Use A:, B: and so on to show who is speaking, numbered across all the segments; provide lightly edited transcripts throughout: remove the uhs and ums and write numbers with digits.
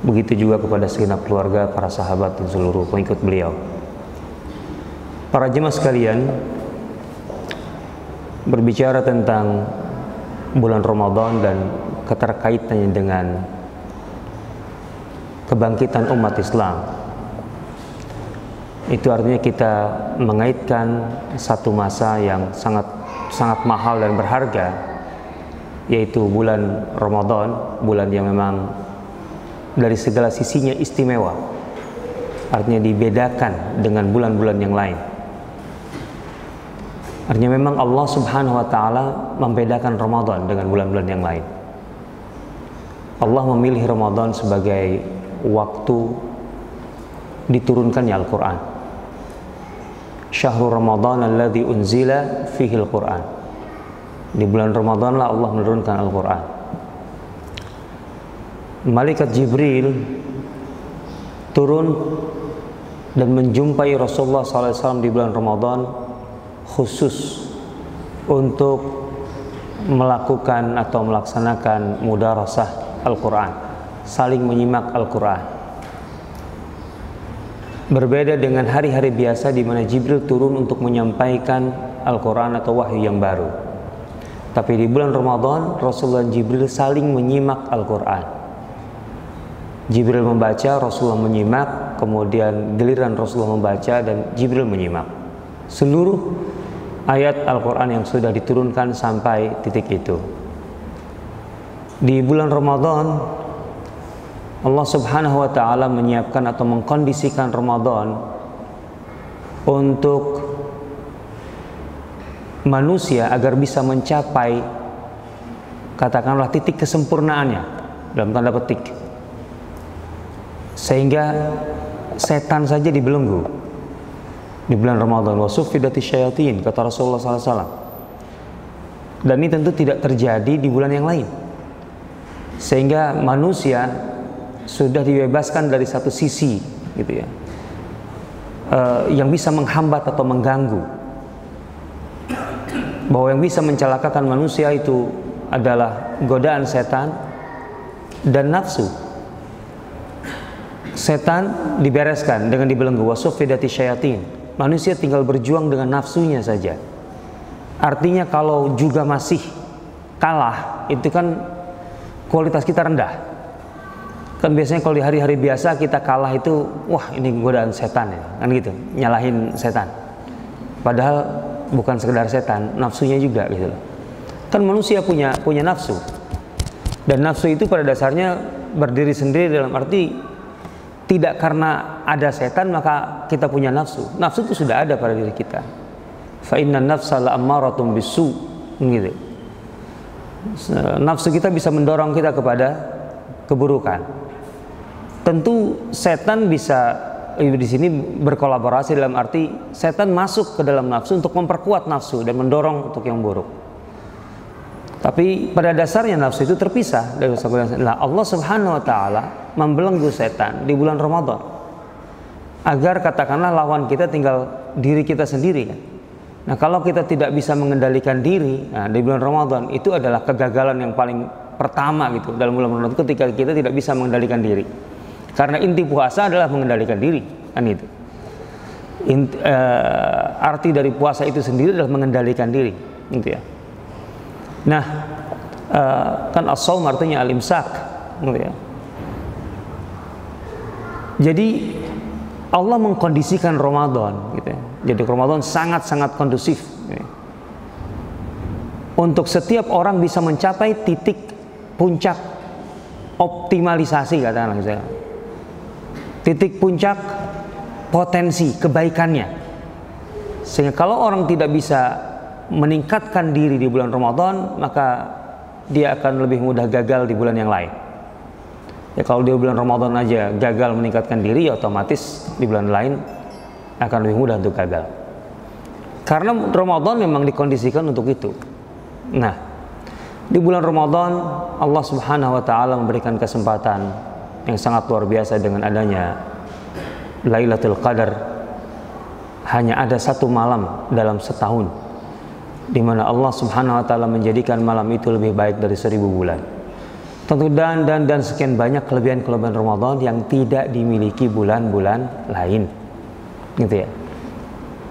A: Begitu juga kepada segenap keluarga, para sahabat dan seluruh pengikut beliau. Para jemaah sekalian, berbicara tentang bulan Ramadan dan keterkaitannya dengan kebangkitan umat Islam, itu artinya kita mengaitkan satu masa yang sangat mahal dan berharga, yaitu bulan Ramadan, bulan yang memang dari segala sisinya istimewa, artinya dibedakan dengan bulan-bulan yang lain. Artinya memang Allah Subhanahu wa ta'ala membedakan Ramadan dengan bulan-bulan yang lain. Allah memilih Ramadan sebagai waktu diturunkannya Al-Quran. Syahrul Ramadan alladzi unzila fihi Al-Quran. Di bulan Ramadan lah Allah menurunkan Al-Quran. Malaikat Jibril turun dan menjumpai Rasulullah SAW di bulan Ramadan khusus untuk melakukan atau melaksanakan mudarasah Al-Quran, saling menyimak Al-Quran. Berbeda dengan hari-hari biasa di mana Jibril turun untuk menyampaikan Al-Quran atau wahyu yang baru. Tapi di bulan Ramadan Rasulullah dan Jibril saling menyimak Al-Quran. Jibril membaca, Rasulullah menyimak, kemudian giliran Rasulullah membaca dan Jibril menyimak seluruh ayat Al-Quran yang sudah diturunkan sampai titik itu. Di bulan Ramadan Allah Subhanahu wa ta'ala menyiapkan atau mengkondisikan Ramadan untuk manusia agar bisa mencapai, katakanlah, titik kesempurnaannya dalam tanda petik, sehingga setan saja dibelenggu di bulan Ramadan. Wa suffidati syayatin, kata Rasulullah SAW. Dan ini tentu tidak terjadi di bulan yang lain, sehingga manusia sudah dibebaskan dari satu sisi, gitu ya, yang bisa menghambat atau mengganggu. Bahwa yang bisa mencelakakan manusia itu adalah godaan setan dan nafsu. Setan dibereskan dengan dibelenggu, wasufidati syayatin. Manusia tinggal berjuang dengan nafsunya saja. Artinya kalau juga masih kalah, itu kan kualitas kita rendah. Kan biasanya kalau di hari-hari biasa kita kalah itu, wah ini godaan setan ya, kan gitu, nyalahin setan. Padahal bukan sekedar setan, nafsunya juga gitu loh. Kan manusia punya nafsu. Dan nafsu itu pada dasarnya berdiri sendiri dalam arti tidak karena ada setan maka kita punya nafsu. Nafsu itu sudah ada pada diri kita. Fa innan nafsa la'ammaratun bisu, gitu. Nafsu kita bisa mendorong kita kepada keburukan. Tentu setan bisa di sini berkolaborasi dalam arti setan masuk ke dalam nafsu untuk memperkuat nafsu dan mendorong untuk yang buruk. Tapi pada dasarnya nafsu itu terpisah dari setan. Allah Subhanahu wa ta'ala membelenggu setan di bulan Ramadan agar, katakanlah, lawan kita tinggal diri kita sendiri. Nah, kalau kita tidak bisa mengendalikan diri, nah, di bulan Ramadan itu adalah kegagalan yang paling pertama gitu dalam bulan Ramadan, ketika kita tidak bisa mengendalikan diri. Karena inti puasa adalah mengendalikan diri, kan itu. Arti dari puasa itu sendiri adalah mengendalikan diri, gitu ya. Nah, kan as-shaum artinya al-imsak, gitu ya. Jadi Allah mengkondisikan Ramadan, gitu ya. Jadi Ramadan sangat-sangat kondusif, gitu ya, untuk setiap orang bisa mencapai titik puncak optimalisasi, katakanlah misalnya, titik puncak potensi kebaikannya. Sehingga kalau orang tidak bisa meningkatkan diri di bulan Ramadan, maka dia akan lebih mudah gagal di bulan yang lain. Ya, kalau di bulan Ramadan aja gagal meningkatkan diri, ya otomatis di bulan lain akan lebih mudah untuk gagal. Karena Ramadan memang dikondisikan untuk itu. Nah, di bulan Ramadan Allah Subhanahu wa ta'ala memberikan kesempatan yang sangat luar biasa dengan adanya Lailatul Qadar. Hanya ada satu malam dalam setahun di mana Allah Subhanahu wa ta'ala menjadikan malam itu lebih baik dari 1000 bulan. Tentu dan sekian banyak kelebihan-kelebihan Ramadan yang tidak dimiliki bulan-bulan lain, gitu ya.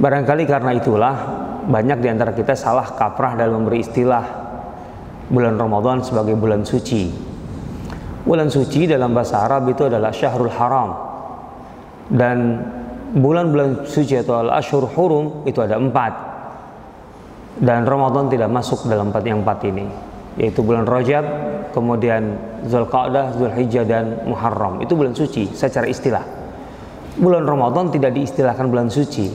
A: Barangkali karena itulah banyak di antara kita salah kaprah dalam memberi istilah bulan Ramadan sebagai bulan suci. Bulan suci dalam bahasa Arab itu adalah Syahrul Haram, dan bulan-bulan suci atau Al-Ashhur Hurum itu ada 4, dan Ramadan tidak masuk dalam 4 ini, yaitu bulan Rajab, kemudian Zulqa'dah, Zulhijjah, dan Muharram. Itu bulan suci secara istilah. Bulan Ramadan tidak diistilahkan bulan suci.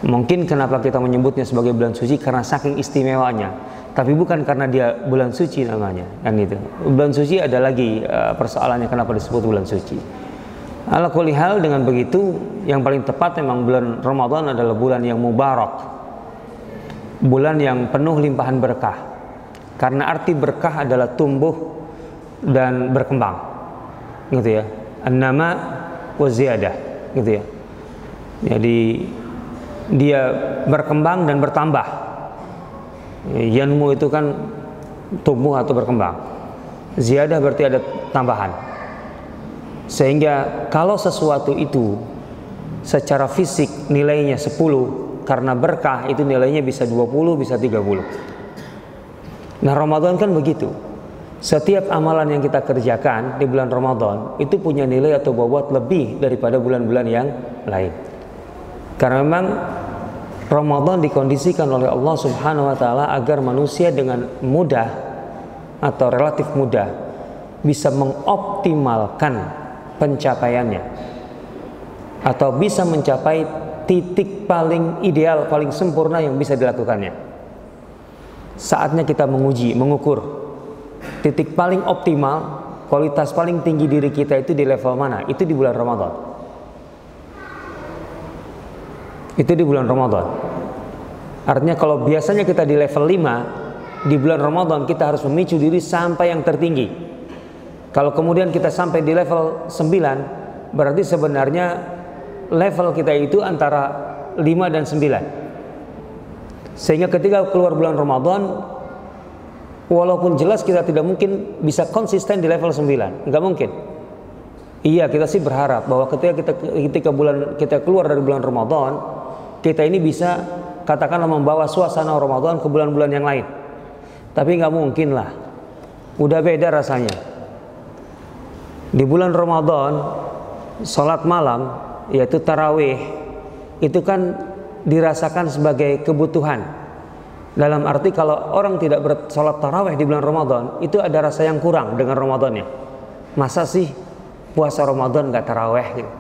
A: Mungkin kenapa kita menyebutnya sebagai bulan suci karena saking istimewanya, tapi bukan karena dia bulan suci namanya, kan itu. Bulan suci ada lagi persoalannya kenapa disebut bulan suci. Ala kulli hal, dengan begitu yang paling tepat memang bulan Ramadan adalah bulan yang mubarak, bulan yang penuh limpahan berkah. Karena arti berkah adalah tumbuh dan berkembang, gitu ya. An-nama wa ziyadah, gitu ya. Jadi dia berkembang dan bertambah. Yanmu itu kan tumbuh atau berkembang. Ziyadah berarti ada tambahan. Sehingga kalau sesuatu itu secara fisik nilainya 10, karena berkah itu nilainya bisa 20, bisa 30. Nah, Ramadan kan begitu. Setiap amalan yang kita kerjakan di bulan Ramadan itu punya nilai atau bobot lebih daripada bulan-bulan yang lain. Karena memang Ramadan dikondisikan oleh Allah Subhanahu wa taala agar manusia dengan mudah atau relatif mudah bisa mengoptimalkan pencapaiannya, atau bisa mencapai titik paling ideal, paling sempurna yang bisa dilakukannya. Saatnya kita menguji, mengukur titik paling optimal, kualitas paling tinggi diri kita itu di level mana? Itu di bulan Ramadan. Itu di bulan Ramadan. Artinya kalau biasanya kita di level 5, di bulan Ramadan kita harus memicu diri sampai yang tertinggi. Kalau kemudian kita sampai di level 9, berarti sebenarnya level kita itu antara 5 dan 9. Sehingga ketika keluar bulan Ramadan, walaupun jelas kita tidak mungkin bisa konsisten di level 9, nggak mungkin. Iya, kita sih berharap bahwa ketika kita keluar dari bulan Ramadan, kita ini bisa katakanlah membawa suasana Ramadan ke bulan-bulan yang lain. Tapi nggak mungkin lah, udah beda rasanya. Di bulan Ramadan, sholat malam, yaitu tarawih, itu kan dirasakan sebagai kebutuhan. Dalam arti kalau orang tidak bersolat tarawih di bulan Ramadan, itu ada rasa yang kurang dengan Ramadannya. Masa sih puasa Ramadan gak tarawih gitu.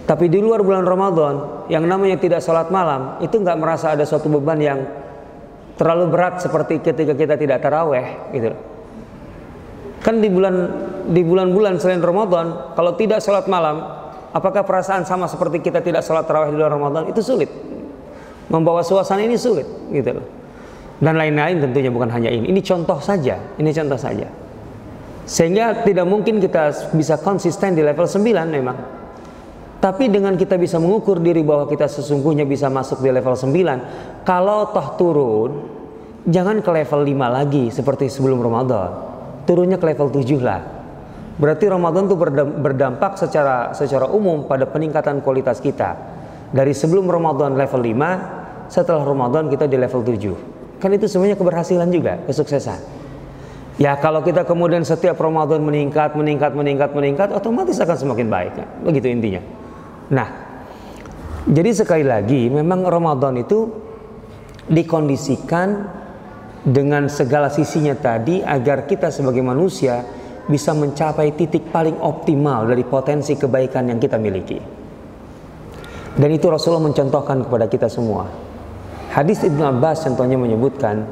A: Tapi di luar bulan Ramadan, yang namanya tidak sholat malam, itu gak merasa ada suatu beban yang terlalu berat seperti ketika kita tidak tarawih gitu. Kan di bulan-bulan selain Ramadan, kalau tidak sholat malam, apakah perasaan sama seperti kita tidak sholat tarawih di bulan Ramadan? Itu sulit. Membawa suasana ini sulit, gitu loh. Dan lain-lain tentunya, bukan hanya ini. Ini contoh saja. Sehingga tidak mungkin kita bisa konsisten di level 9 memang. Tapi dengan kita bisa mengukur diri bahwa kita sesungguhnya bisa masuk di level 9, kalau toh turun, jangan ke level 5 lagi seperti sebelum Ramadan. Turunnya ke level 7 lah. Berarti Ramadan itu berdampak secara umum pada peningkatan kualitas kita. Dari sebelum Ramadan level 5, setelah Ramadan kita di level 7. Kan itu semuanya keberhasilan juga, kesuksesan. Ya kalau kita kemudian setiap Ramadan meningkat, otomatis akan semakin baik kan? Begitu intinya. Nah, jadi sekali lagi memang Ramadan itu dikondisikan dengan segala sisinya tadi agar kita sebagai manusia bisa mencapai titik paling optimal dari potensi kebaikan yang kita miliki. Dan itu Rasulullah mencontohkan kepada kita semua. Hadis Ibnu Abbas contohnya menyebutkan,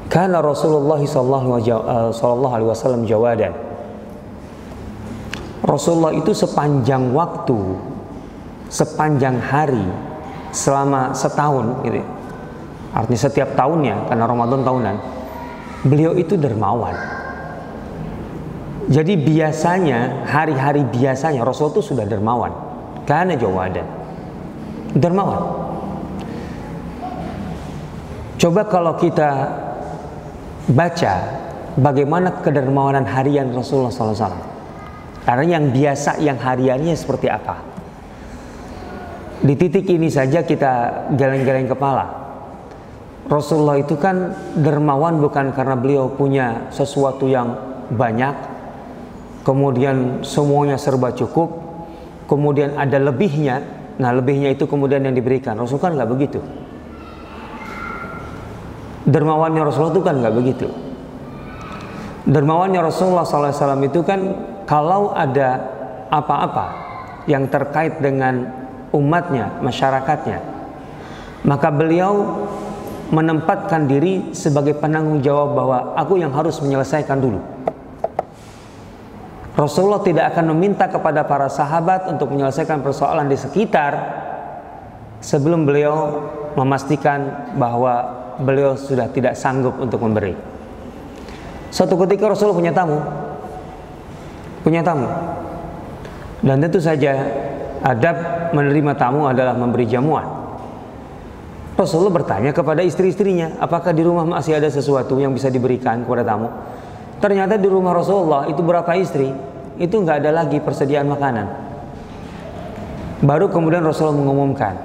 A: kana Rasulullah sallallahu alaihi wasallam jawadan. Rasulullah itu sepanjang waktu, sepanjang hari, selama setahun gitu. Artinya setiap tahunnya, karena Ramadan tahunan, beliau itu dermawan. Jadi biasanya, hari-hari biasanya Rasulullah itu sudah dermawan. Karena jawadan, dermawan. Coba kalau kita baca bagaimana kedermawanan harian Rasulullah SAW. Karena yang biasa, yang hariannya seperti apa. Di titik ini saja kita geleng-geleng kepala. Rasulullah itu kan dermawan bukan karena beliau punya sesuatu yang banyak, kemudian semuanya serba cukup, kemudian ada lebihnya. Nah, lebihnya itu kemudian yang diberikan. Rasul kan nggak begitu. Dermawannya Rasulullah itu kan nggak begitu. Dermawannya Rasulullah SAW itu kan kalau ada apa-apa yang terkait dengan umatnya, masyarakatnya, maka beliau menempatkan diri sebagai penanggung jawab bahwa aku yang harus menyelesaikan dulu. Rasulullah tidak akan meminta kepada para sahabat untuk menyelesaikan persoalan di sekitar sebelum beliau memastikan bahwa beliau sudah tidak sanggup untuk memberi. Suatu ketika Rasulullah punya tamu, dan tentu saja adab menerima tamu adalah memberi jamuan. Rasulullah bertanya kepada istri-istrinya, apakah di rumah masih ada sesuatu yang bisa diberikan kepada tamu? Ternyata di rumah Rasulullah itu berapa istri, itu nggak ada lagi persediaan makanan. Baru kemudian Rasulullah mengumumkan,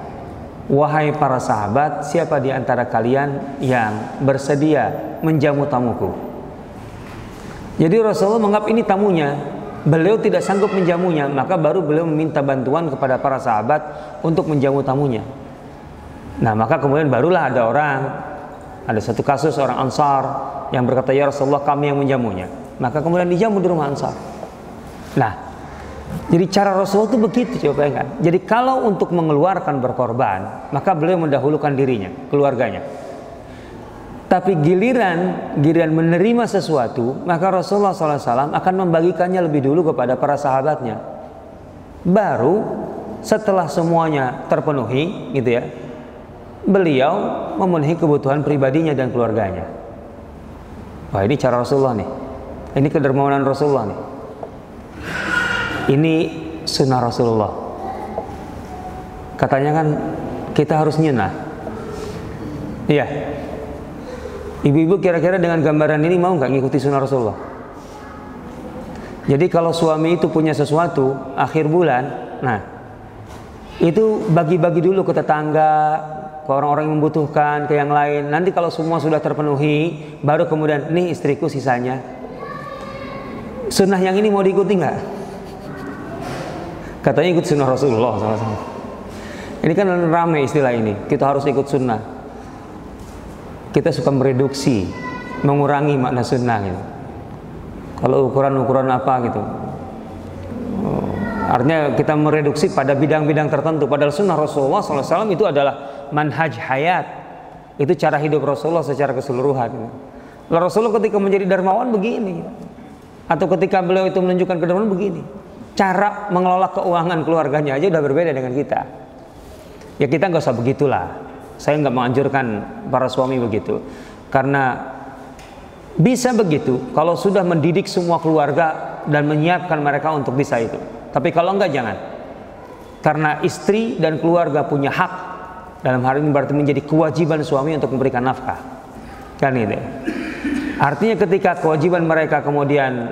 A: wahai para sahabat, siapa di antara kalian yang bersedia menjamu tamuku? Jadi Rasulullah menganggap ini tamunya, beliau tidak sanggup menjamunya, maka baru beliau meminta bantuan kepada para sahabat untuk menjamu tamunya. Nah, maka kemudian barulah ada satu kasus orang Ansar yang berkata, ya Rasulullah, kami yang menjamunya. Maka kemudian dijamu di rumah Ansar. Nah, jadi cara Rasulullah itu begitu, coba bayangkan. Jadi kalau untuk mengeluarkan berkorban, maka beliau mendahulukan dirinya, keluarganya. Tapi giliran menerima sesuatu, maka Rasulullah SAW akan membagikannya lebih dulu kepada para sahabatnya. Baru setelah semuanya terpenuhi, gitu ya, beliau memenuhi kebutuhan pribadinya dan keluarganya. Wah, ini cara Rasulullah nih. Ini kedermawanan Rasulullah nih. Ini sunnah Rasulullah. Katanya kan kita harus nyunah. Iya. Ibu-ibu kira-kira dengan gambaran ini mau nggak ngikuti sunnah Rasulullah? Jadi kalau suami itu punya sesuatu akhir bulan, nah itu bagi-bagi dulu ke tetangga, ke orang-orang yang membutuhkan, ke yang lain. Nanti kalau semua sudah terpenuhi, baru kemudian, nih istriku sisanya. Sunnah yang ini mau diikuti nggak? Katanya ikut sunnah Rasulullah SAW. Ini kan ramai istilah ini, kita harus ikut sunnah. Kita suka mereduksi, mengurangi makna sunnah gitu. Kalau ukuran-ukuran apa gitu, artinya kita mereduksi pada bidang-bidang tertentu. Padahal sunnah Rasulullah SAW itu adalah manhaj hayat. Itu cara hidup Rasulullah secara keseluruhan. Lalu Rasulullah ketika menjadi dermawan begini, atau ketika beliau itu menunjukkan kedermawanan begini. Cara mengelola keuangan keluarganya aja udah berbeda dengan kita. Ya kita nggak usah begitulah. Saya nggak menganjurkan para suami begitu. Karena bisa begitu kalau sudah mendidik semua keluarga dan menyiapkan mereka untuk bisa itu. Tapi kalau enggak, jangan. Karena istri dan keluarga punya hak. Dalam hal ini berarti menjadi kewajiban suami untuk memberikan nafkah. Kan itu. Artinya ketika kewajiban mereka kemudian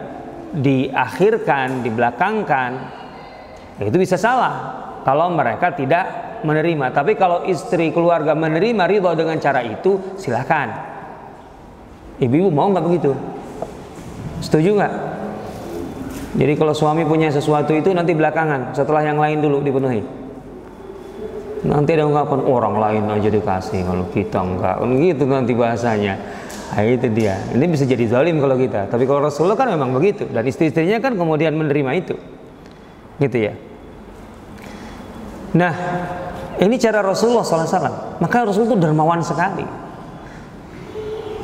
A: diakhirkan, dibelakangkan, itu bisa salah kalau mereka tidak menerima. Tapi kalau istri keluarga menerima, ridho dengan cara itu, silakan. Ibu-ibu mau nggak begitu? Setuju nggak? Jadi kalau suami punya sesuatu itu nanti belakangan, setelah yang lain dulu dipenuhi. Nanti ada ungkapan orang lain aja dikasih, kalau kita enggak, gitu nanti bahasanya. Nah, itu dia. Ini bisa jadi zalim kalau kita. Tapi kalau Rasulullah kan memang begitu, dan istri-istrinya kan kemudian menerima itu, gitu ya. Nah, ini cara Rasulullah SAW. Maka Rasul itu dermawan sekali.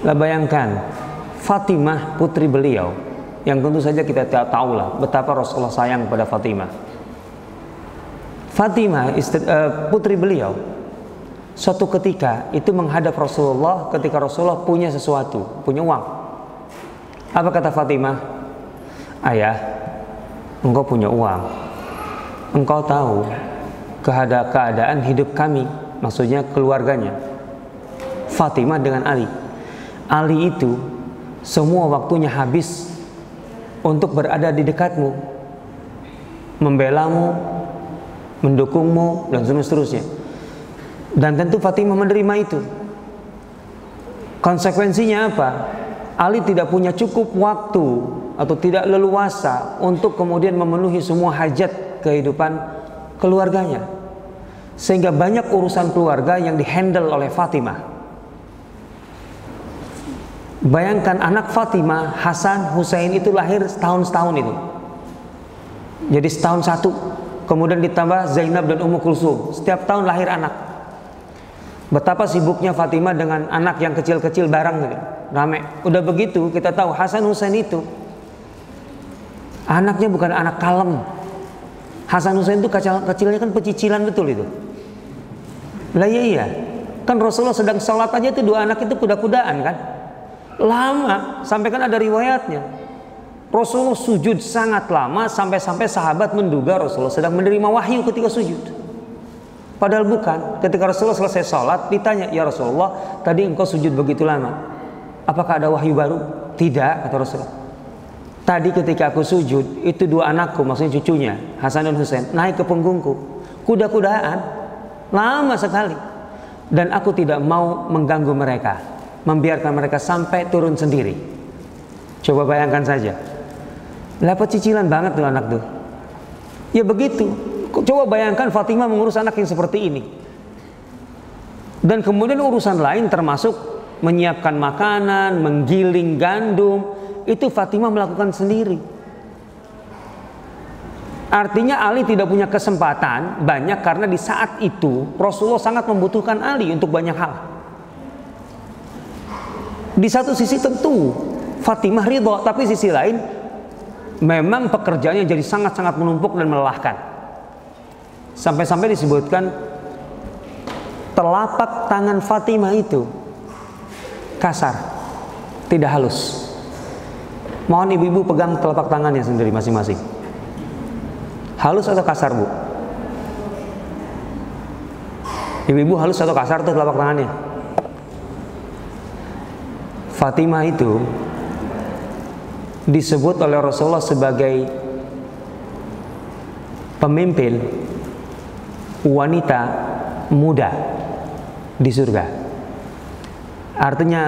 A: Lah bayangkan Fatimah putri beliau, yang tentu saja kita tahu lah betapa Rasulullah sayang pada Fatimah. Fatimah putri beliau suatu ketika itu menghadap Rasulullah ketika Rasulullah punya sesuatu, punya uang. Apa kata Fatimah? Ayah, engkau punya uang, engkau tahu keadaan hidup kami, maksudnya keluarganya Fatimah dengan Ali. Ali itu semua waktunya habis untuk berada di dekatmu, membelamu, mendukungmu, dan seterusnya. Dan tentu Fatimah menerima itu. Konsekuensinya apa? Ali tidak punya cukup waktu atau tidak leluasa untuk kemudian memenuhi semua hajat kehidupan keluarganya, sehingga banyak urusan keluarga yang dihandle oleh Fatimah. Bayangkan anak Fatimah, Hasan, Husain itu lahir setahun itu. Jadi setahun satu. Kemudian ditambah Zainab dan Ummu Kulsum. Setiap tahun lahir anak. Betapa sibuknya Fatimah dengan anak yang kecil-kecil bareng gitu. Rame. Udah begitu kita tahu Hasan Husain itu anaknya bukan anak kalem. Hasan Husain itu kecilnya kan pecicilan betul itu. Lah iya. Kan Rasulullah sedang sholat aja itu dua anak itu kuda-kudaan kan. Lama, sampai kan ada riwayatnya Rasulullah sujud sangat lama, sampai-sampai sahabat menduga Rasulullah sedang menerima wahyu ketika sujud. Padahal bukan. Ketika Rasulullah selesai sholat, ditanya, "Ya Rasulullah, tadi engkau sujud begitu lama, apakah ada wahyu baru?" "Tidak," kata Rasulullah. "Tadi ketika aku sujud, itu dua anakku," maksudnya cucunya Hasan dan Husain, "naik ke punggungku, kuda-kudaan, lama sekali. Dan aku tidak mau mengganggu mereka, membiarkan mereka sampai turun sendiri." Coba bayangkan saja. Lepas cicilan banget tuh anak tuh. Ya begitu. Coba bayangkan Fatimah mengurus anak yang seperti ini. Dan kemudian urusan lain termasuk menyiapkan makanan, menggiling gandum, itu Fatimah melakukan sendiri. Artinya Ali tidak punya kesempatan banyak karena di saat itu Rasulullah sangat membutuhkan Ali untuk banyak hal. Di satu sisi tentu Fatimah ridho, tapi sisi lain memang pekerjaannya jadi sangat-sangat menumpuk dan melelahkan. Sampai-sampai disebutkan telapak tangan Fatimah itu kasar, tidak halus. Mohon ibu-ibu pegang telapak tangannya sendiri masing-masing. Halus atau kasar, Bu? Ibu-ibu halus atau kasar tuh telapak tangannya? Fatimah itu disebut oleh Rasulullah sebagai pemimpin wanita muda di surga. Artinya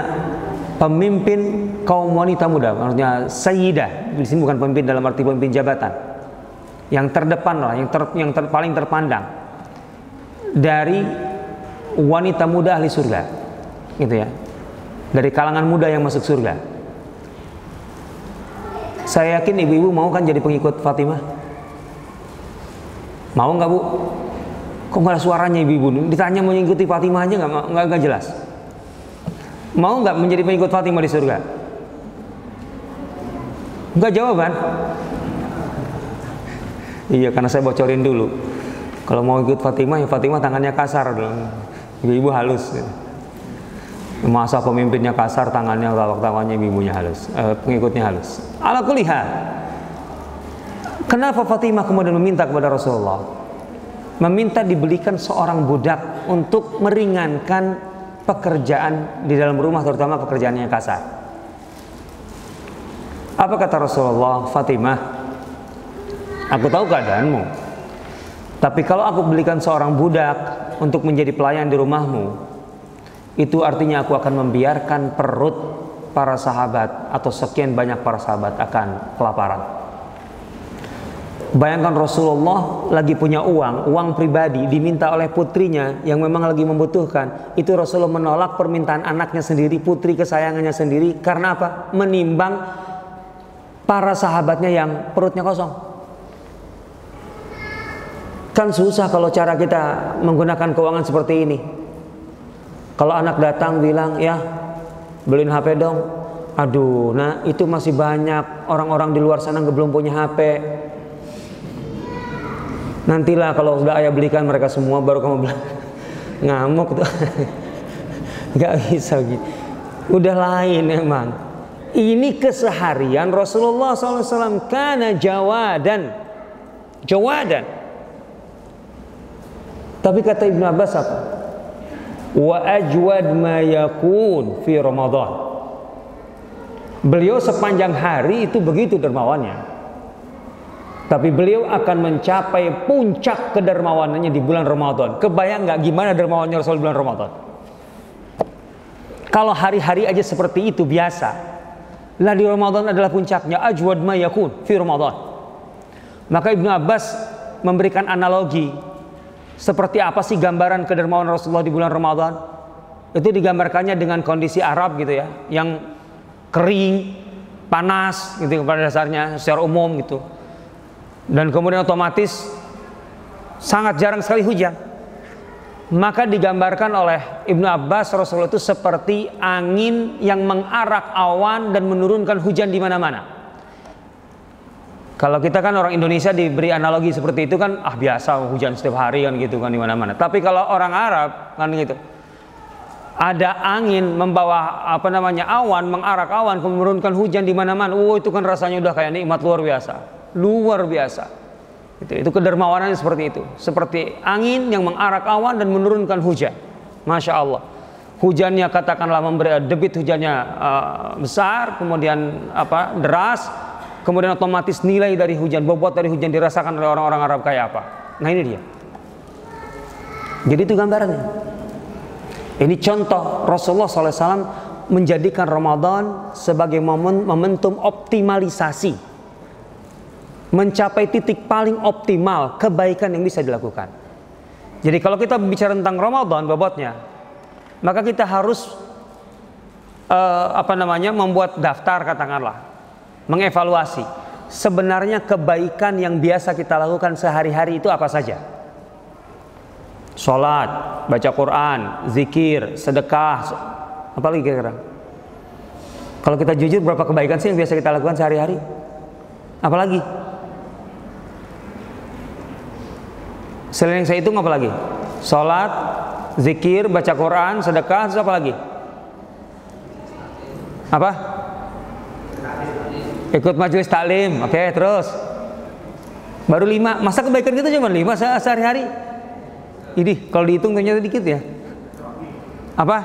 A: pemimpin kaum wanita muda, artinya sayyidah. Di sini bukan pemimpin dalam arti pemimpin jabatan. Yang terdepan lah, yang paling terpandang dari wanita muda ahli surga, gitu ya. Dari kalangan muda yang masuk surga. Saya yakin ibu-ibu mau kan jadi pengikut Fatimah? Mau nggak, Bu? Kok nggak ada suaranya ibu-ibu? Ditanya mau mengikuti Fatimah aja nggak jelas. Mau nggak menjadi pengikut Fatimah di surga? Nggak jawaban? Iya, karena saya bocorin dulu. Kalau mau ikut Fatimah, ya Fatimah tangannya kasar dong. Ibu-ibu halus. Masa pemimpinnya kasar, tangannya ibunya halus, pengikutnya halus. Ala kulli hal. Kenapa Fatimah kemudian meminta kepada Rasulullah? Meminta dibelikan seorang budak untuk meringankan pekerjaan di dalam rumah, terutama pekerjaannya yang kasar. Apa kata Rasulullah? "Fatimah, aku tahu keadaanmu, tapi kalau aku belikan seorang budak untuk menjadi pelayan di rumahmu, itu artinya aku akan membiarkan perut para sahabat atau sekian banyak para sahabat akan kelaparan." Bayangkan Rasulullah lagi punya uang pribadi, diminta oleh putrinya yang memang lagi membutuhkan. Itu Rasulullah menolak permintaan anaknya sendiri, putri kesayangannya sendiri. Karena apa? Menimbang para sahabatnya yang perutnya kosong. Kan susah kalau cara kita menggunakan keuangan seperti ini. Kalau anak datang bilang, "Ya, beliin HP dong." Aduh, nah itu masih banyak orang-orang di luar sana yang belum punya HP. Nantilah kalau sudah ayah belikan mereka semua baru kamu bilang. Ngamuk tuh. Gak bisa gitu. Udah lain emang. Ini keseharian Rasulullah SAW. Kana jawadan. Tapi kata Ibnu Abbas apa? Wa ajwad ma yakun fi Ramadan. Beliau sepanjang hari itu begitu dermawannya, tapi beliau akan mencapai puncak kedermawanannya di bulan Ramadan. Kebayang nggak gimana dermawannya Rasul bulan Ramadan? Kalau hari-hari aja seperti itu biasa, lah di Ramadan adalah puncaknya. Ajwad ma yakun fi Ramadan. Maka Ibnu Abbas memberikan analogi, seperti apa sih gambaran kedermawan Rasulullah di bulan Ramadan? Itu digambarkannya dengan kondisi Arab gitu ya, yang kering, panas gitu pada dasarnya secara umum gitu. Dan kemudian otomatis sangat jarang sekali hujan. Maka digambarkan oleh Ibnu Abbas, Rasulullah itu seperti angin yang mengarak awan dan menurunkan hujan di mana-mana. Kalau kita kan orang Indonesia diberi analogi seperti itu kan, biasa hujan setiap hari kan gitu kan di mana-mana. Tapi kalau orang Arab kan gitu, ada angin membawa awan, mengarak awan, menurunkan hujan di mana-mana. Itu kan rasanya udah kayak nikmat luar biasa, luar biasa. Itu kedermawanannya seperti itu, seperti angin yang mengarak awan dan menurunkan hujan. Masya Allah, hujannya katakanlah memberi debit hujannya besar, kemudian deras, kemudian otomatis nilai dari hujan, bobot dari hujan dirasakan oleh orang-orang Arab kayak apa. Nah ini dia. Jadi itu gambarannya. Ini contoh Rasulullah SAW menjadikan Ramadan sebagai momentum optimalisasi, mencapai titik paling optimal kebaikan yang bisa dilakukan. Jadi kalau kita bicara tentang Ramadan bobotnya, maka kita harus membuat daftar, katakanlah, mengevaluasi sebenarnya kebaikan yang biasa kita lakukan sehari-hari itu apa saja. Sholat, baca Quran, zikir, sedekah, apa lagi kira-kira? Kalau kita jujur, berapa kebaikan sih yang biasa kita lakukan sehari-hari? Apalagi? Selain yang saya hitung apa lagi? Sholat, zikir, baca Quran, sedekah, terus apa lagi? Apa? Ikut majelis taklim, oke, terus? Baru 5, masa kebaikan kita cuma 5 sehari-hari? Ini kalau dihitung ternyata dikit ya. Apa?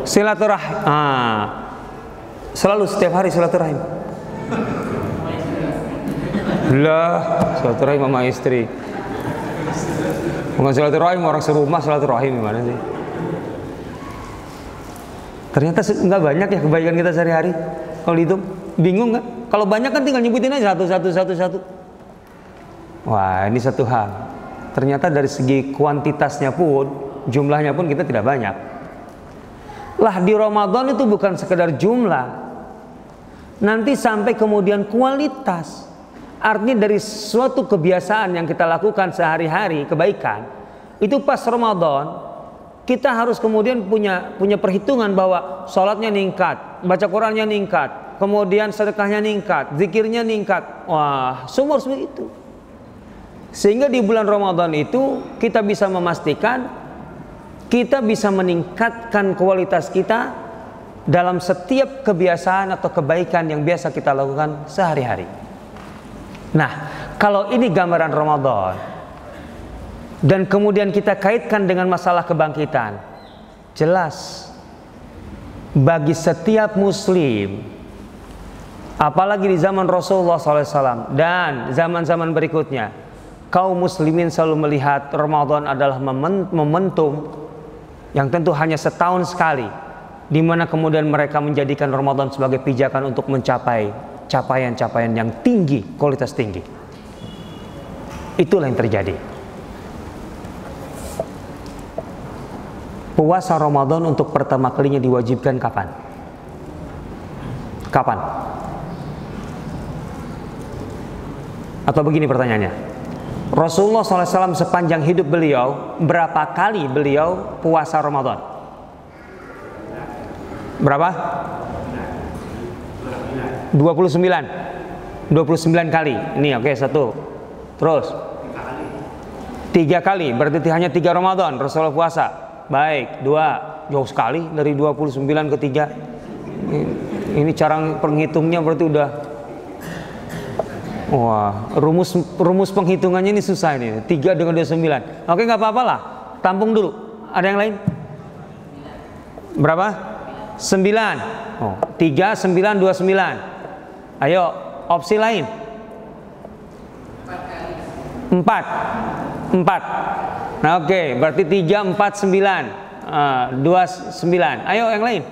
A: Silaturahim. Selalu setiap hari silaturahim. Lah, silaturahim sama istri. Bukan silaturahim orang serumah, silaturahim gimana sih? Ternyata nggak banyak ya kebaikan kita sehari-hari. Kalau dihitung, bingung nggak? Kalau banyak kan tinggal nyebutin aja satu. Wah, ini satu hal. Ternyata dari segi kuantitasnya pun, jumlahnya pun kita tidak banyak. Lah di Ramadan itu bukan sekedar jumlah, nanti sampai kemudian kualitas. Artinya dari suatu kebiasaan yang kita lakukan sehari-hari, kebaikan, itu pas Ramadan kita harus kemudian punya perhitungan bahwa sholatnya ningkat, baca Qurannya ningkat, kemudian sedekahnya ningkat, zikirnya ningkat. Wah, semua harus begitu. Sehingga di bulan Ramadan itu kita bisa memastikan kita bisa meningkatkan kualitas kita dalam setiap kebiasaan atau kebaikan yang biasa kita lakukan sehari-hari. Nah, kalau ini gambaran Ramadan dan kemudian kita kaitkan dengan masalah kebangkitan, jelas bagi setiap muslim, apalagi di zaman Rasulullah SAW dan zaman-zaman berikutnya, kaum muslimin selalu melihat Ramadan adalah momentum yang tentu hanya setahun sekali, di mana kemudian mereka menjadikan Ramadan sebagai pijakan untuk mencapai capaian-capaian yang tinggi, kualitas tinggi. Itulah yang terjadi. Puasa Ramadan untuk pertama kalinya diwajibkan kapan? Kapan? Atau begini pertanyaannya, Rasulullah SAW sepanjang hidup beliau, berapa kali beliau puasa Ramadan? Berapa? 29 kali. Ini oke, satu. Terus 3 kali, berarti hanya 3 Ramadan Rasulullah puasa. Baik, 2. Jauh sekali dari 29 ke 3. Ini cara penghitungnya berarti udah, wah, rumus penghitungannya ini susah ini. 3 dengan 29. Oke, nggak apa-apa lah. Tampung dulu. Ada yang lain? Berapa? 9. Oh, 3, 9, 2, 9. Ayo, opsi lain. 4. Nah, oke, berarti 3, 4, 9. 2, 9. Ayo yang lain.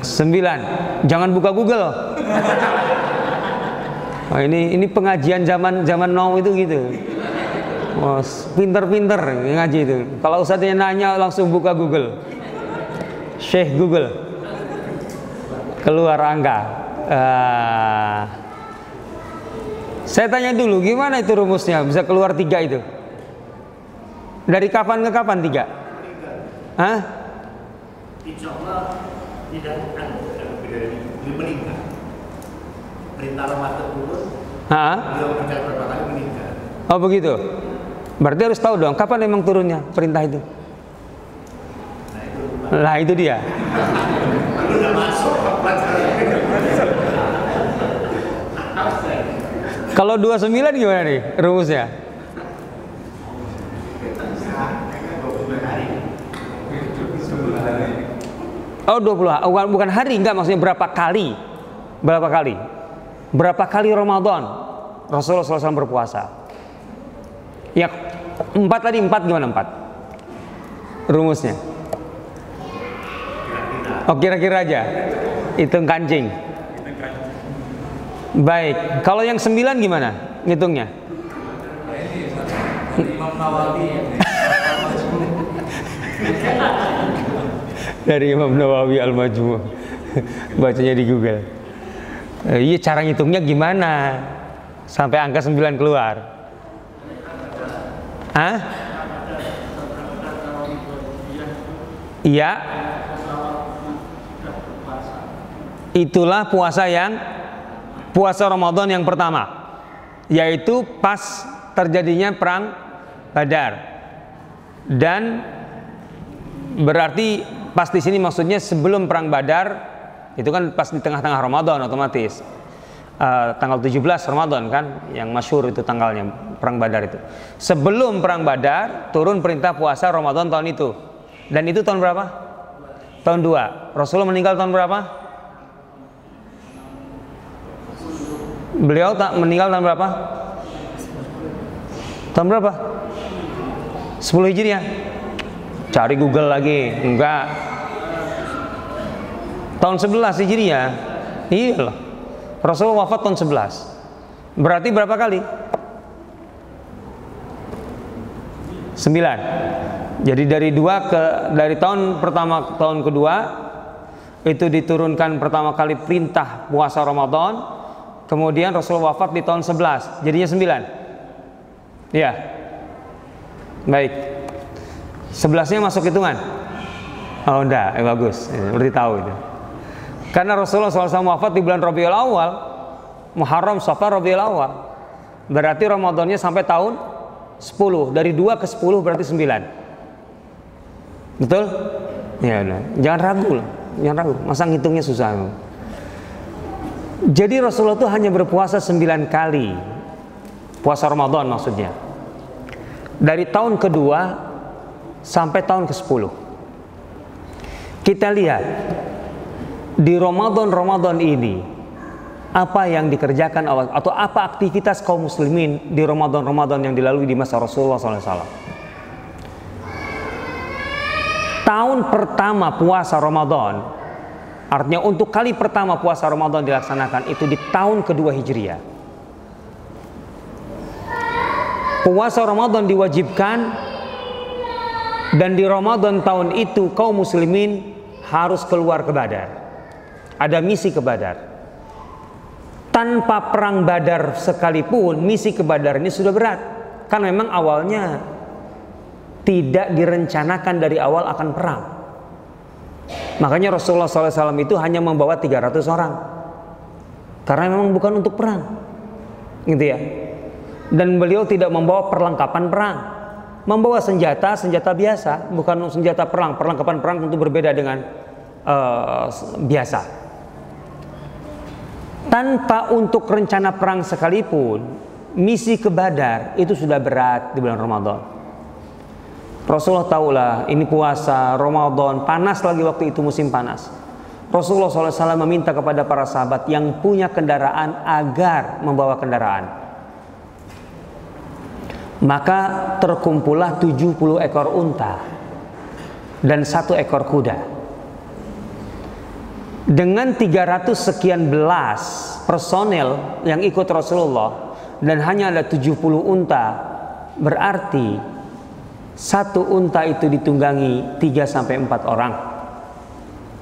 A: 9. Jangan buka Google. Oh, ini pengajian zaman now itu gitu. Oh, pinter-pinter ngaji itu. Kalau ustadznya nanya langsung buka Google. Syekh Google. Keluar angka. Saya tanya dulu, gimana itu rumusnya bisa keluar 3 itu? Dari kapan ke kapan 3? Hah?
B: Insya Allah tidak meningkat. Perintah Ramadan turun. Beliau meningkat berapa kali meningkat.
A: Oh begitu. Berarti harus tahu dong kapan memang turunnya perintah itu. Lah itu dia.
B: Udah masuk.
A: Kalau 29 gimana nih rumusnya? Oh 20, bukan hari, enggak, maksudnya berapa kali? Berapa kali? Berapa kali Ramadan Rasulullah SAW berpuasa? Ya 4 tadi, 4 gimana 4? Rumusnya? Oh kira-kira aja. Hitung kancing. Baik, kalau yang 9 gimana ngitungnya?
B: Imam Nawawi.
A: Dari Imam Nawawi Al-Majmu'. Bacanya di Google. Iya, cara ngitungnya gimana sampai angka 9 keluar? Hah? Iya. Itulah puasa Ramadan yang pertama, yaitu pas terjadinya perang Badar. Dan berarti pas di sini maksudnya sebelum perang Badar, itu kan pas di tengah-tengah Ramadan otomatis. Tanggal 17 Ramadan kan yang masyhur itu tanggalnya perang Badar itu. Sebelum perang Badar turun perintah puasa Ramadan tahun itu. Dan itu tahun berapa? Tahun 2. Rasulullah meninggal tahun berapa? Beliau tak meninggal tahun berapa? Tahun berapa? 10 Hijriah. Cari Google lagi. Enggak. Tahun 11 Hijriah. Iya loh. Rasulullah wafat tahun 11. Berarti berapa kali? 9. Jadi dari tahun pertama ke tahun kedua itu diturunkan pertama kali perintah puasa Ramadan. Kemudian Rasulullah wafat di tahun 11. Jadinya 9. Iya. Baik. 11-nya masuk hitungan? Oh enggak, bagus. Berarti tahu itu. Karena Rasulullah SAW wafat di bulan Rabiul Awal, Muharram, Safar, Rabiul Awal. Berarti Ramadannya sampai tahun 10. Dari 2 ke 10 berarti 9. Betul? Ya, nah. Jangan ragu lah. Jangan ragu. Masa ngitungnya susah. Jadi Rasulullah itu hanya berpuasa 9 kali. Puasa Ramadan maksudnya. Dari tahun kedua sampai tahun ke-10. Kita lihat di Ramadan ini apa yang dikerjakan atau apa aktivitas kaum muslimin di Ramadan yang dilalui di masa Rasulullah SAW. Tahun pertama puasa Ramadan, artinya untuk kali pertama puasa Ramadan dilaksanakan itu di tahun kedua Hijriah. Puasa Ramadan diwajibkan, dan di Ramadan tahun itu kaum muslimin harus keluar ke Badar. Ada misi ke Badar. Tanpa perang Badar sekalipun, misi ke Badar ini sudah berat. Kan memang awalnya tidak direncanakan dari awal akan perang. Makanya Rasulullah SAW itu hanya membawa 300 orang. Karena memang bukan untuk perang. Gitu ya. Dan beliau tidak membawa perlengkapan perang. Membawa senjata biasa, bukan senjata perang. Perlengkapan perang tentu berbeda dengan biasa. Tanpa untuk rencana perang sekalipun, misi ke Badar itu sudah berat di bulan Ramadan. Rasulullah tahulah ini puasa Ramadan, panas lagi waktu itu, musim panas. Rasulullah SAW meminta kepada para sahabat yang punya kendaraan agar membawa kendaraan. Maka terkumpullah 70 ekor unta dan 1 ekor kuda. Dengan 300 sekian belas personel yang ikut Rasulullah dan hanya ada 70 unta, berarti 1 unta itu ditunggangi 3-4 orang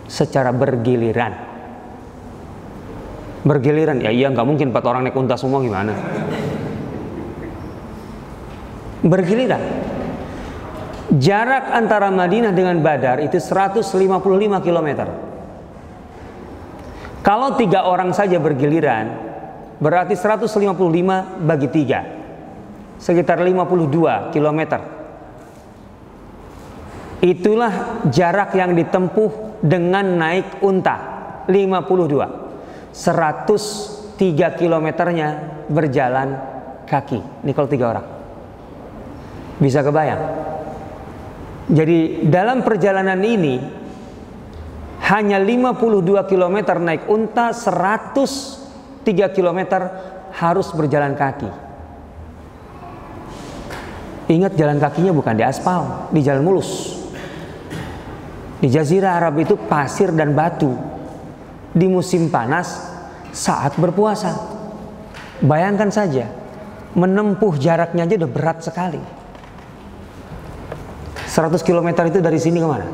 A: secara bergiliran. Bergiliran, ya iya, nggak mungkin 4 orang naik unta semua, gimana? Bergiliran. Jarak antara Madinah dengan Badar itu 155 km. Kalau 3 orang saja bergiliran, berarti 155 bagi 3, sekitar 52 km. Itulah jarak yang ditempuh dengan naik unta, 52. 103 kilometernya berjalan kaki. Ini kalau 3 orang. Bisa kebayang? Jadi dalam perjalanan ini hanya 52 km naik unta, 103 km harus berjalan kaki. Ingat, jalan kakinya bukan di aspal, di jalan mulus. Di Jazirah Arab itu pasir dan batu. Di musim panas saat berpuasa. Bayangkan saja, menempuh jaraknya aja udah berat sekali. 100 km itu dari sini kemana?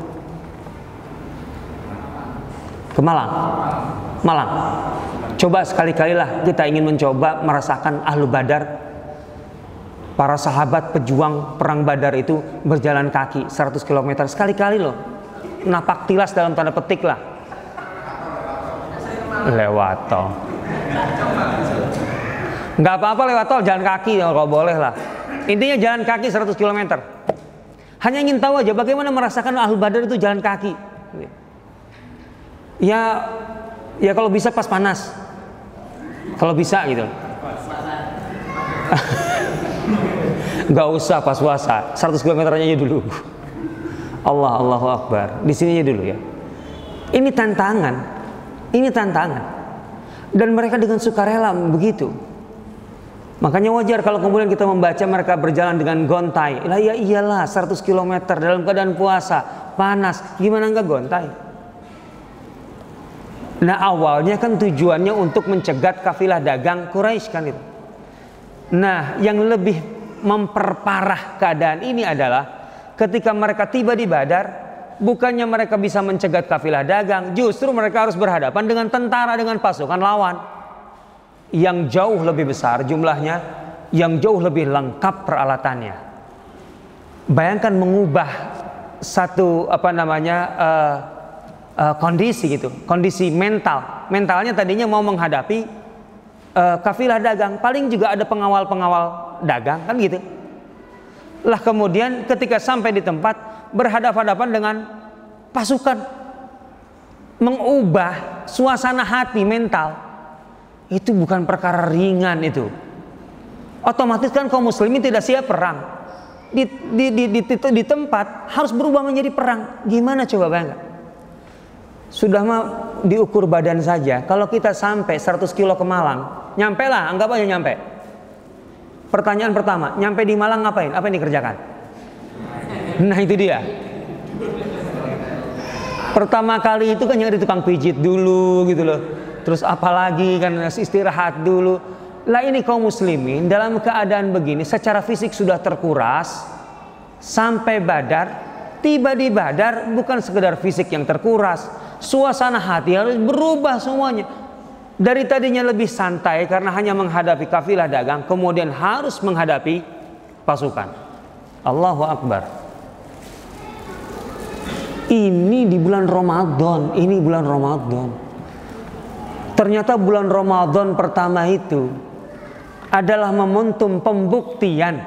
A: Ke Malang. Malang. Coba sekali-kalilah kita ingin mencoba merasakan Ahlu Badar. Para sahabat pejuang perang Badar itu berjalan kaki 100 km. Sekali-kali loh. Napak tilas dalam tanda petik lah. Lewat tol. Nggak apa-apa lewat tol, jalan kaki kalau boleh lah. Intinya jalan kaki 100 km. Hanya ingin tahu aja bagaimana merasakan Ahlu Badar itu jalan kaki. Ya kalau bisa pas panas. Kalau bisa gitu. Nggak usah pas puasa, 100 km aja dulu. Allahu Akbar. Di sini aja dulu ya. Ini tantangan. Ini tantangan. Dan mereka dengan sukarela begitu. Makanya wajar kalau kemudian kita membaca mereka berjalan dengan gontai. Lah ya iyalah, 100 km dalam keadaan puasa, panas, gimana enggak gontai? Nah, awalnya kan tujuannya untuk mencegat kafilah dagang Quraisy kan itu. Nah, yang lebih memperparah keadaan ini adalah ketika mereka tiba di Badar, bukannya mereka bisa mencegat kafilah dagang, justru mereka harus berhadapan dengan tentara, dengan pasukan lawan yang jauh lebih besar jumlahnya, yang jauh lebih lengkap peralatannya. Bayangkan mengubah satu kondisi gitu, kondisi mentalnya tadinya mau menghadapi kafilah dagang, paling juga ada pengawal dagang kan gitu. Lah kemudian ketika sampai di tempat berhadapan-hadapan dengan pasukan, mengubah suasana hati, mental, itu bukan perkara ringan itu. Otomatis kan kaum muslimin tidak siap perang. Di tempat harus berubah menjadi perang. Gimana coba bayangkan? Sudah mah diukur badan saja. Kalau kita sampai 100 kilo ke Malang, nyampe lah, anggap aja nyampe. Pertanyaan pertama, nyampe di Malang ngapain? Apa yang dikerjakan? Nah itu dia. Pertama kali itu kan nyari tukang pijit dulu gitu loh. Terus apalagi kan istirahat dulu. Lah ini kaum muslimin dalam keadaan begini secara fisik sudah terkuras. Sampai Badar, tiba di Badar bukan sekedar fisik yang terkuras, suasana hati harus berubah semuanya. Dari tadinya lebih santai karena hanya menghadapi kafilah dagang, kemudian harus menghadapi pasukan. Allahu Akbar. Ini di bulan Ramadan, ini bulan Ramadan. Ternyata bulan Ramadan pertama itu adalah momentum pembuktian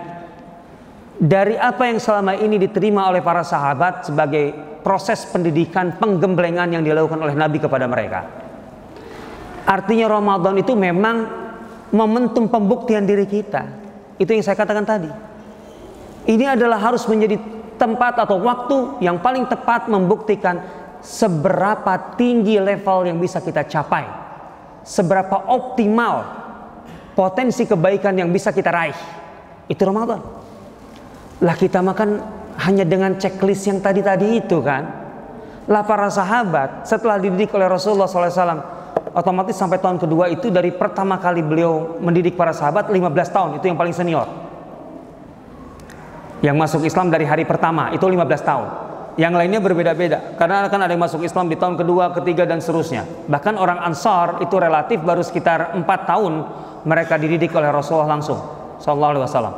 A: dari apa yang selama ini diterima oleh para sahabat sebagai proses pendidikan penggemblengan yang dilakukan oleh Nabi kepada mereka. Artinya Ramadan itu memang momentum pembuktian diri kita. Itu yang saya katakan tadi. Ini adalah harus menjadi tempat atau waktu yang paling tepat membuktikan seberapa tinggi level yang bisa kita capai, seberapa optimal potensi kebaikan yang bisa kita raih. Itu Ramadan. Lah kita makan hanya dengan checklist yang tadi-tadi itu kan. Lah para sahabat setelah dididik oleh Rasulullah SAW, otomatis sampai tahun kedua itu, dari pertama kali beliau mendidik para sahabat 15 tahun, itu yang paling senior. Yang masuk Islam dari hari pertama itu 15 tahun. Yang lainnya berbeda-beda, karena kan ada yang masuk Islam di tahun kedua, ketiga, dan seterusnya. Bahkan orang Ansar itu relatif baru sekitar 4 tahun mereka dididik oleh Rasulullah langsung sallallahu alaihi wasallam.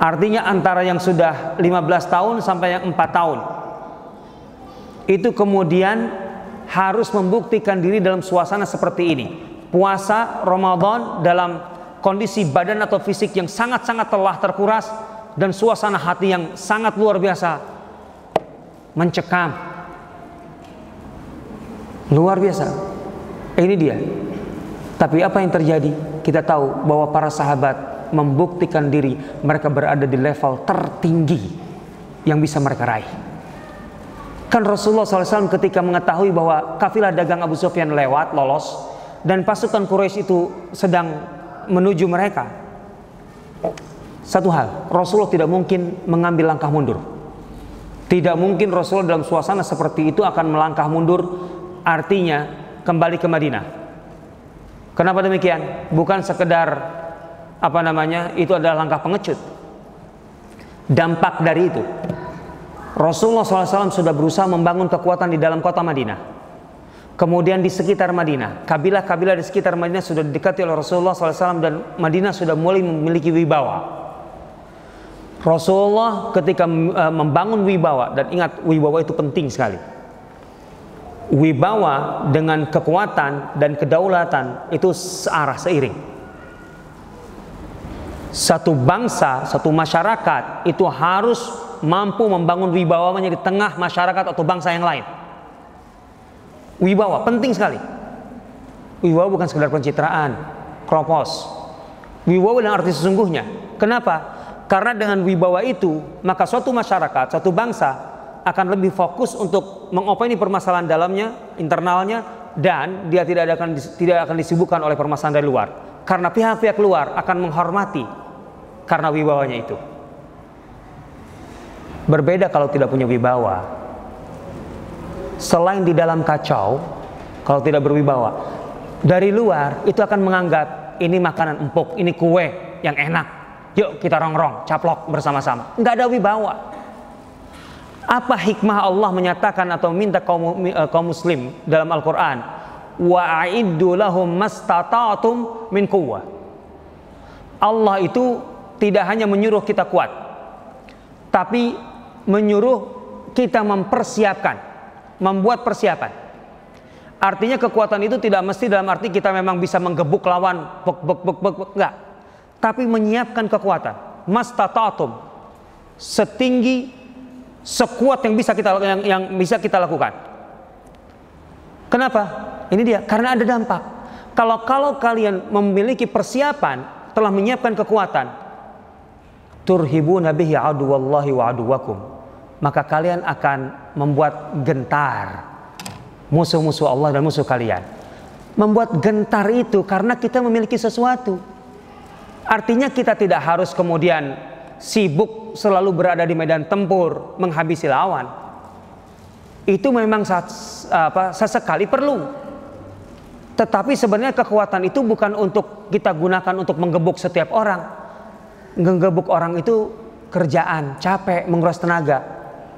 A: Artinya antara yang sudah 15 tahun sampai yang 4 tahun itu kemudian harus membuktikan diri dalam suasana seperti ini. Puasa Ramadan dalam kondisi badan atau fisik yang sangat-sangat telah terkuras dan suasana hati yang sangat luar biasa mencekam. Luar biasa. Ini dia. Tapi apa yang terjadi? Kita tahu bahwa para sahabat membuktikan diri mereka berada di level tertinggi yang bisa mereka raih. Kan Rasulullah SAW ketika mengetahui bahwa kafilah dagang Abu Sufyan lolos dan pasukan Quraisy itu sedang menuju mereka, satu hal, Rasulullah tidak mungkin mengambil langkah mundur. Tidak mungkin Rasulullah dalam suasana seperti itu akan melangkah mundur, artinya kembali ke Madinah. Kenapa demikian? Bukan sekedar itu adalah langkah pengecut. Dampak dari itu, Rasulullah SAW sudah berusaha membangun kekuatan di dalam kota Madinah. Kemudian di sekitar Madinah, kabilah-kabilah di sekitar Madinah sudah didekati oleh Rasulullah SAW dan Madinah sudah mulai memiliki wibawa. Rasulullah ketika membangun wibawa, dan ingat wibawa itu penting sekali. Wibawa dengan kekuatan dan kedaulatan itu searah, seiring. Satu bangsa, satu masyarakat itu harus mampu membangun wibawanya di tengah masyarakat atau bangsa yang lain. Wibawa penting sekali. Wibawa bukan sekedar pencitraan, kropos. Wibawa dengan arti sesungguhnya. Kenapa? Karena dengan wibawa itu, maka suatu masyarakat, suatu bangsa akan lebih fokus untuk mengopeni permasalahan dalamnya, internalnya, dan dia tidak akan disibukkan oleh permasalahan dari luar. Karena pihak-pihak luar akan menghormati karena wibawanya itu. Berbeda kalau tidak punya wibawa. Selain di dalam kacau, kalau tidak berwibawa, dari luar itu akan menganggap ini makanan empuk, ini kue yang enak, yuk kita rongrong, caplok bersama-sama. Nggak ada wibawa. Apa hikmah Allah menyatakan atau minta kaum muslim dalam Al-Quran? Wa'iddu lahum mastata'tum min quwwah. Allah itu tidak hanya menyuruh kita kuat, tapi menyuruh kita mempersiapkan, membuat persiapan. Artinya kekuatan itu tidak mesti dalam arti kita memang bisa menggebuk lawan, enggak. Tapi menyiapkan kekuatan, mastata'tum, setinggi, sekuat yang bisa kita lakukan. Kenapa? Ini dia, karena ada dampak. Kalau kalian memiliki persiapan, telah menyiapkan kekuatan, turhibuna bihi aduwallahi wa aduwakum, maka kalian akan membuat gentar musuh-musuh Allah dan musuh kalian. Membuat gentar itu karena kita memiliki sesuatu. Artinya kita tidak harus kemudian sibuk selalu berada di medan tempur menghabisi lawan. Itu memang sesekali perlu. Tetapi sebenarnya kekuatan itu bukan untuk kita gunakan untuk menggebuk setiap orang. Menggebuk orang itu kerjaan, capek, menguras tenaga.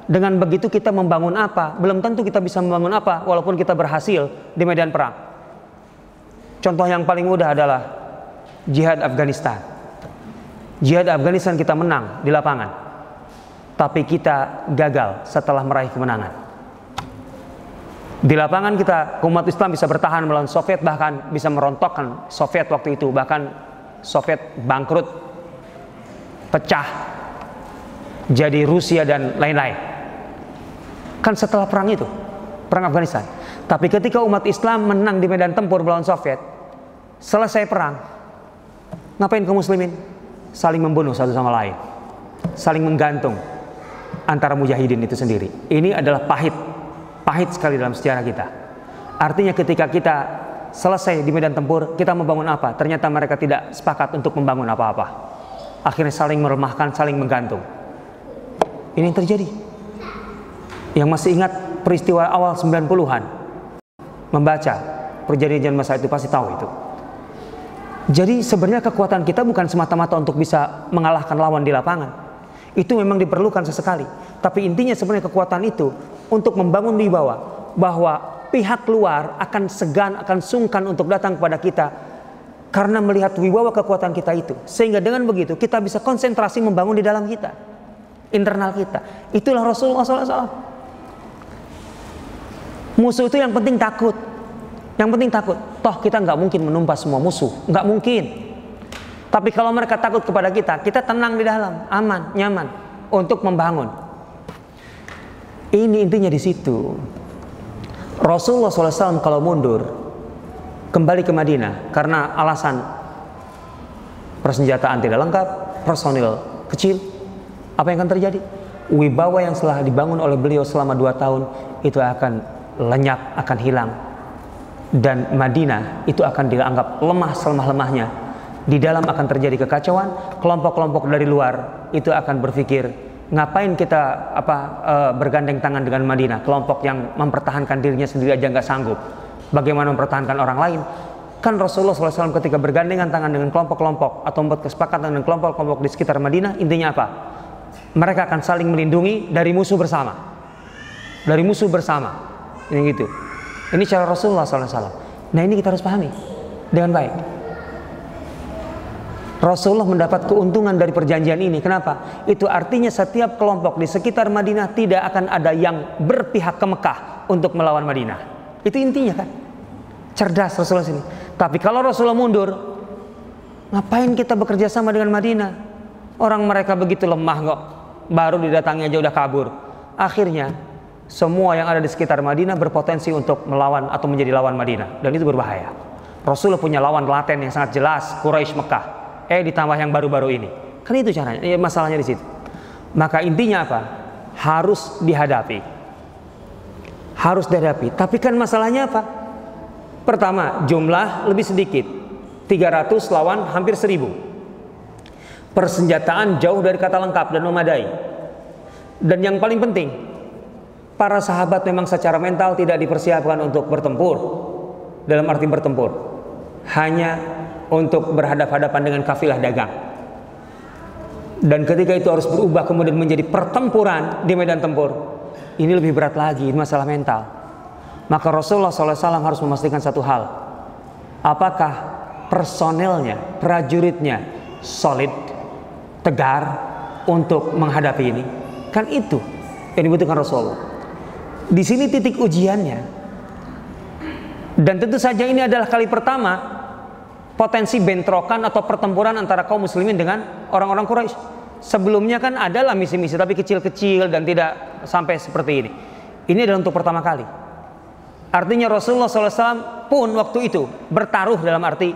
A: Dengan begitu kita membangun apa? Belum tentu kita bisa membangun apa walaupun kita berhasil di medan perang. Contoh yang paling mudah adalah jihad Afghanistan. Jihad Afghanistan kita menang di lapangan, tapi kita gagal setelah meraih kemenangan. Di lapangan kita, umat Islam bisa bertahan melawan Soviet, bahkan bisa merontokkan Soviet waktu itu, bahkan Soviet bangkrut, pecah jadi Rusia dan lain-lain. Kan setelah perang itu, perang Afghanistan. Tapi ketika umat Islam menang di medan tempur melawan Soviet, selesai perang, ngapain kaum muslimin? Saling membunuh satu sama lain, saling menggantung. antara mujahidin itu sendiri. Ini adalah pahit sekali dalam sejarah kita. Artinya ketika kita selesai di medan tempur, kita membangun apa? Ternyata mereka tidak sepakat untuk membangun apa-apa. Akhirnya saling melemahkan, saling menggantung. Ini yang terjadi. Yang masih ingat peristiwa awal 90-an, membaca perjanjian masa itu pasti tahu itu. Jadi sebenarnya kekuatan kita bukan semata-mata untuk bisa mengalahkan lawan di lapangan. Itu memang diperlukan sesekali. Tapi intinya sebenarnya kekuatan itu untuk membangun wibawa, bahwa pihak luar akan segan, akan sungkan untuk datang kepada kita karena melihat wibawa kekuatan kita itu. Sehingga dengan begitu kita bisa konsentrasi membangun di dalam kita, internal kita. Itulah Rasulullah SAW. Musuh itu yang penting takut. Yang penting takut. Toh kita nggak mungkin menumpas semua musuh, nggak mungkin. Tapi kalau mereka takut kepada kita, kita tenang di dalam, aman, nyaman untuk membangun. Ini intinya di situ. Rasulullah SAW kalau mundur kembali ke Madinah karena alasan persenjataan tidak lengkap, personil kecil, apa yang akan terjadi? Wibawa yang telah dibangun oleh beliau selama 2 tahun itu akan lenyap, akan hilang, dan Madinah itu akan dianggap lemah selemah-lemahnya. Di dalam akan terjadi kekacauan. Kelompok-kelompok dari luar itu akan berpikir, ngapain kita bergandeng tangan dengan Madinah? Kelompok yang mempertahankan dirinya sendiri aja nggak sanggup, bagaimana mempertahankan orang lain? Kan Rasulullah SAW ketika bergandengan tangan dengan kelompok-kelompok atau membuat kesepakatan dengan kelompok-kelompok di sekitar Madinah, intinya apa? Mereka akan saling melindungi dari musuh bersama, dari musuh bersama. Ini gitu. Ini cara Rasulullah SAW. Nah ini kita harus pahami dengan baik. Rasulullah mendapat keuntungan dari perjanjian ini. Kenapa? Itu artinya setiap kelompok di sekitar Madinah tidak akan ada yang berpihak ke Mekah untuk melawan Madinah. Itu intinya kan. Cerdas Rasulullah sini. Tapi kalau Rasulullah mundur, ngapain kita bekerja sama dengan Madinah? Orang mereka begitu lemah kok. Baru didatangi aja udah kabur. Akhirnya semua yang ada di sekitar Madinah berpotensi untuk melawan atau menjadi lawan Madinah. Dan itu berbahaya. Rasulullah punya lawan laten yang sangat jelas, Quraisy Mekah. Ditambah yang baru-baru ini. Kan itu caranya, masalahnya di situ. Maka intinya apa? Harus dihadapi. Harus dihadapi. Tapi kan masalahnya apa? Pertama, jumlah lebih sedikit. 300 lawan hampir 1000. Persenjataan jauh dari kata lengkap dan memadai. Dan yang paling penting, para sahabat memang secara mental tidak dipersiapkan untuk bertempur. Dalam arti bertempur, hanya untuk berhadapan-hadapan dengan kafilah dagang. Dan ketika itu harus berubah kemudian menjadi pertempuran di medan tempur, ini lebih berat lagi, ini masalah mental. Maka Rasulullah SAW harus memastikan satu hal, apakah personelnya, prajuritnya solid, tegar untuk menghadapi ini. Kan itu yang dibutuhkan Rasulullah. Di sini titik ujiannya. Dan tentu saja ini adalah kali pertama potensi bentrokan atau pertempuran antara kaum muslimin dengan orang-orang Quraisy. Sebelumnya kan adalah misi-misi tapi kecil-kecil dan tidak sampai seperti ini. Ini adalah untuk pertama kali. Artinya Rasulullah SAW pun waktu itu bertaruh dalam arti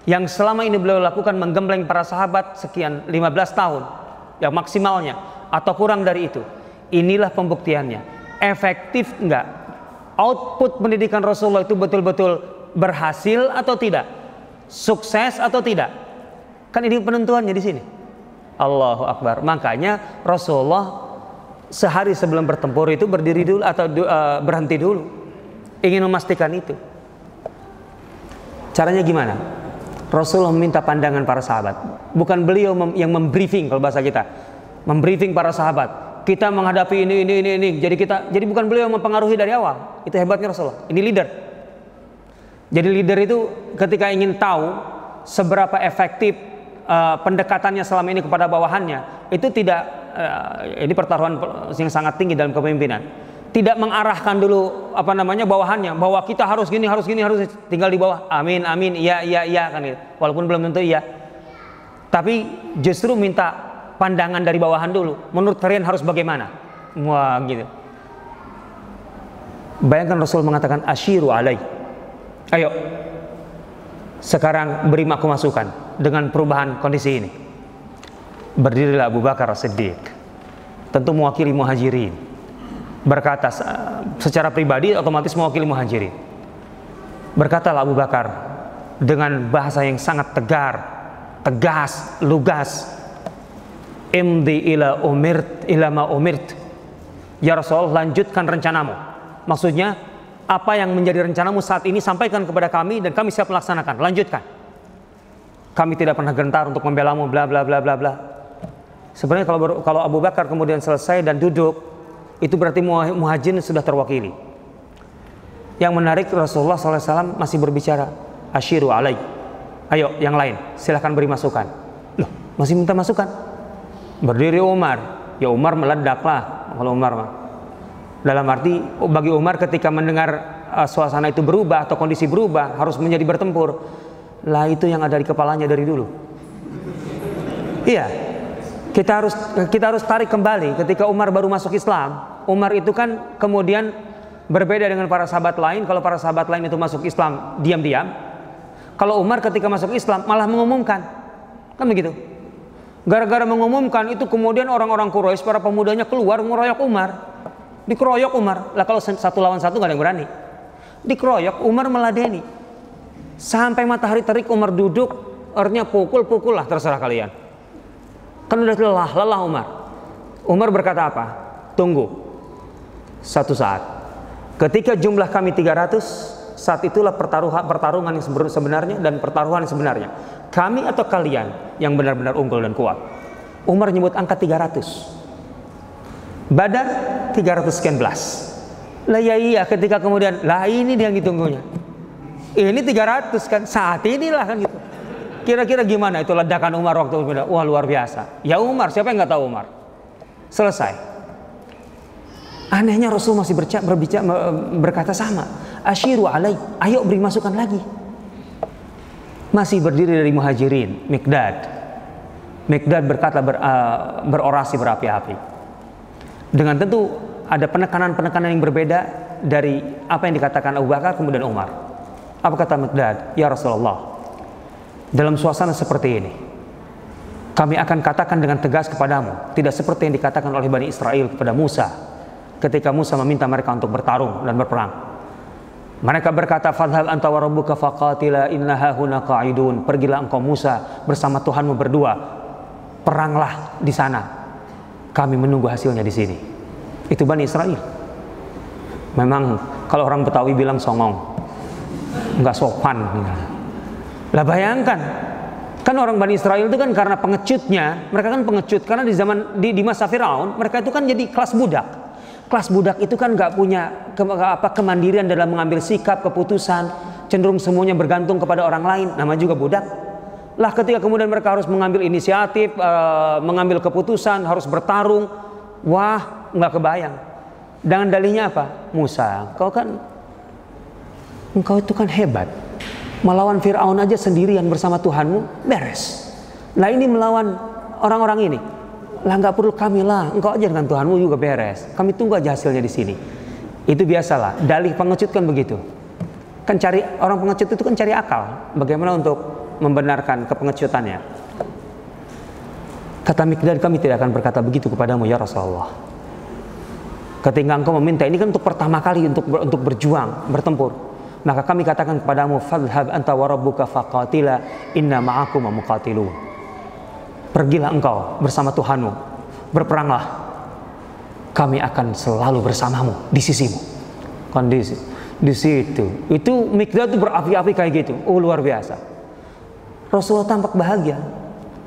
A: yang selama ini beliau lakukan, menggembleng para sahabat sekian 15 tahun yang maksimalnya atau kurang dari itu. Inilah pembuktiannya. Efektif enggak? Output pendidikan Rasulullah itu betul-betul berhasil atau tidak? Sukses atau tidak? Kan ini penentuannya di sini. Allahu Akbar. Makanya Rasulullah sehari sebelum bertempur itu berdiri dulu atau berhenti dulu, ingin memastikan itu. Caranya gimana? Rasulullah meminta pandangan para sahabat. Bukan beliau yang membriefing, kalau bahasa kita, membriefing para sahabat. Kita menghadapi ini. Jadi bukan beliau yang mempengaruhi dari awal. Itu hebatnya Rasulullah. Ini leader. Jadi leader itu ketika ingin tahu seberapa efektif pendekatannya selama ini kepada bawahannya, itu tidak ini pertaruhan yang sangat tinggi dalam kepemimpinan. Tidak mengarahkan dulu bawahannya, bahwa kita harus gini, harus tinggal di bawah. Amin, iya kan gitu. Walaupun belum tentu iya. Tapi justru minta pandangan dari bawahan dulu. Menurut kalian harus bagaimana? Wah, gitu. Bayangkan Rasul mengatakan asyiru alai. Ayo, sekarang beri aku masukan dengan perubahan kondisi ini. Berdirilah Abu Bakar As-Siddiq. tentu mewakili muhajirin. Berkata secara pribadi otomatis mewakili muhajirin. Berkatalah Abu Bakar dengan bahasa yang sangat tegas, lugas. Imdi ila ma umirt. Ya Rasul, lanjutkan rencanamu. Maksudnya, apa yang menjadi rencanamu saat ini sampaikan kepada kami dan kami siap melaksanakan. Lanjutkan. Kami tidak pernah gentar untuk membelamu, bla bla bla bla bla. Sebenarnya kalau Abu Bakar kemudian selesai dan duduk, itu berarti muhajirin sudah terwakili. Yang menarik, Rasulullah SAW masih berbicara, asyiru alai. Ayo yang lain, silahkan beri masukan. Loh, masih minta masukan. Berdiri Umar, ya Umar meledaklah. Kalau Umar mah, dalam arti bagi Umar ketika mendengar suasana itu berubah atau kondisi berubah, harus menjadi bertempur. Lah itu yang ada di kepalanya dari dulu. Iya, kita harus tarik kembali ketika Umar baru masuk Islam. Umar itu kan kemudian berbeda dengan para sahabat lain. Kalau para sahabat lain itu masuk Islam diam-diam, kalau Umar ketika masuk Islam malah mengumumkan, kan begitu. Gara-gara mengumumkan itu kemudian orang-orang Quraisy, para pemudanya keluar mengeroyok Umar. Dikeroyok Umar. Lah kalau satu lawan satu gak ada yang berani. Dikeroyok, Umar meladeni. Sampai matahari terik Umar duduk, artinya pukul lah, terserah kalian. Kan udah lelah Umar. Umar berkata apa? Tunggu satu saat. Ketika jumlah kami 300, saat itulah pertarungan yang sebenarnya dan pertaruhan yang sebenarnya. Kami atau kalian yang benar-benar unggul dan kuat. Umar nyebut angka 300. Badar 300 sekian belas. Lah ya iya, ketika kemudian lah ini dia yang ditunggunya. Ini 300 kan, saat inilah kan gitu. Kira-kira gimana itu ledakan Umar waktu itu? Wah luar biasa. Ya Umar, siapa yang nggak tahu Umar? Selesai. Anehnya Rasul masih berkata sama. Asyiru alai, ayo beri masukan lagi. Masih berdiri dari muhajirin, Miqdad berkata berorasi berapi-api. Dengan tentu ada penekanan-penekanan yang berbeda dari apa yang dikatakan Abu Bakar kemudian Umar. Apa kata Miqdad? Ya Rasulullah, dalam suasana seperti ini kami akan katakan dengan tegas kepadamu, tidak seperti yang dikatakan oleh Bani Israel kepada Musa ketika Musa meminta mereka untuk bertarung dan berperang. Mereka berkata, fadhhab anta wa rabbuka faqatila inna hahuna qa'idun. Pergilah engkau Musa bersama Tuhanmu berdua, peranglah di sana, kami menunggu hasilnya di sini. Itu Bani Israel. Memang kalau orang Betawi bilang songong, nggak sopan. Lah bayangkan, kan orang Bani Israel itu kan karena pengecutnya, mereka kan pengecut karena di masa Firaun mereka itu kan jadi kelas budak. Kelas budak itu kan nggak punya kemandirian dalam mengambil sikap, keputusan, cenderung semuanya bergantung kepada orang lain. Nama juga budak. Lah ketika kemudian mereka harus mengambil inisiatif, mengambil keputusan, harus bertarung, wah nggak kebayang. Dengan dalihnya apa? Musa, engkau itu kan hebat. Melawan Fir'aun aja sendirian bersama Tuhanmu, beres. Nah ini melawan orang-orang ini. Lah nggak perlu kami lah, engkau aja dengan Tuhanmu juga beres. Kami tunggu aja hasilnya di sini. Itu biasalah, dalih pengecut kan begitu. Kan cari orang pengecut itu kan cari akal, bagaimana untuk membenarkan kepengecutannya. Kata Miqdad, kami tidak akan berkata begitu kepadamu ya Rasulullah. Ketika engkau meminta ini kan untuk pertama kali untuk berjuang, bertempur. Maka kami katakan kepadamu, fadhhab anta wa rabbuka faqatila inna ma'akum muqatilun. Pergilah engkau bersama Tuhanmu, berperanglah, kami akan selalu bersamamu di sisimu. Kondisi di situ itu Miqdad itu berapi-api kayak gitu. Oh luar biasa. Rasulullah tampak bahagia.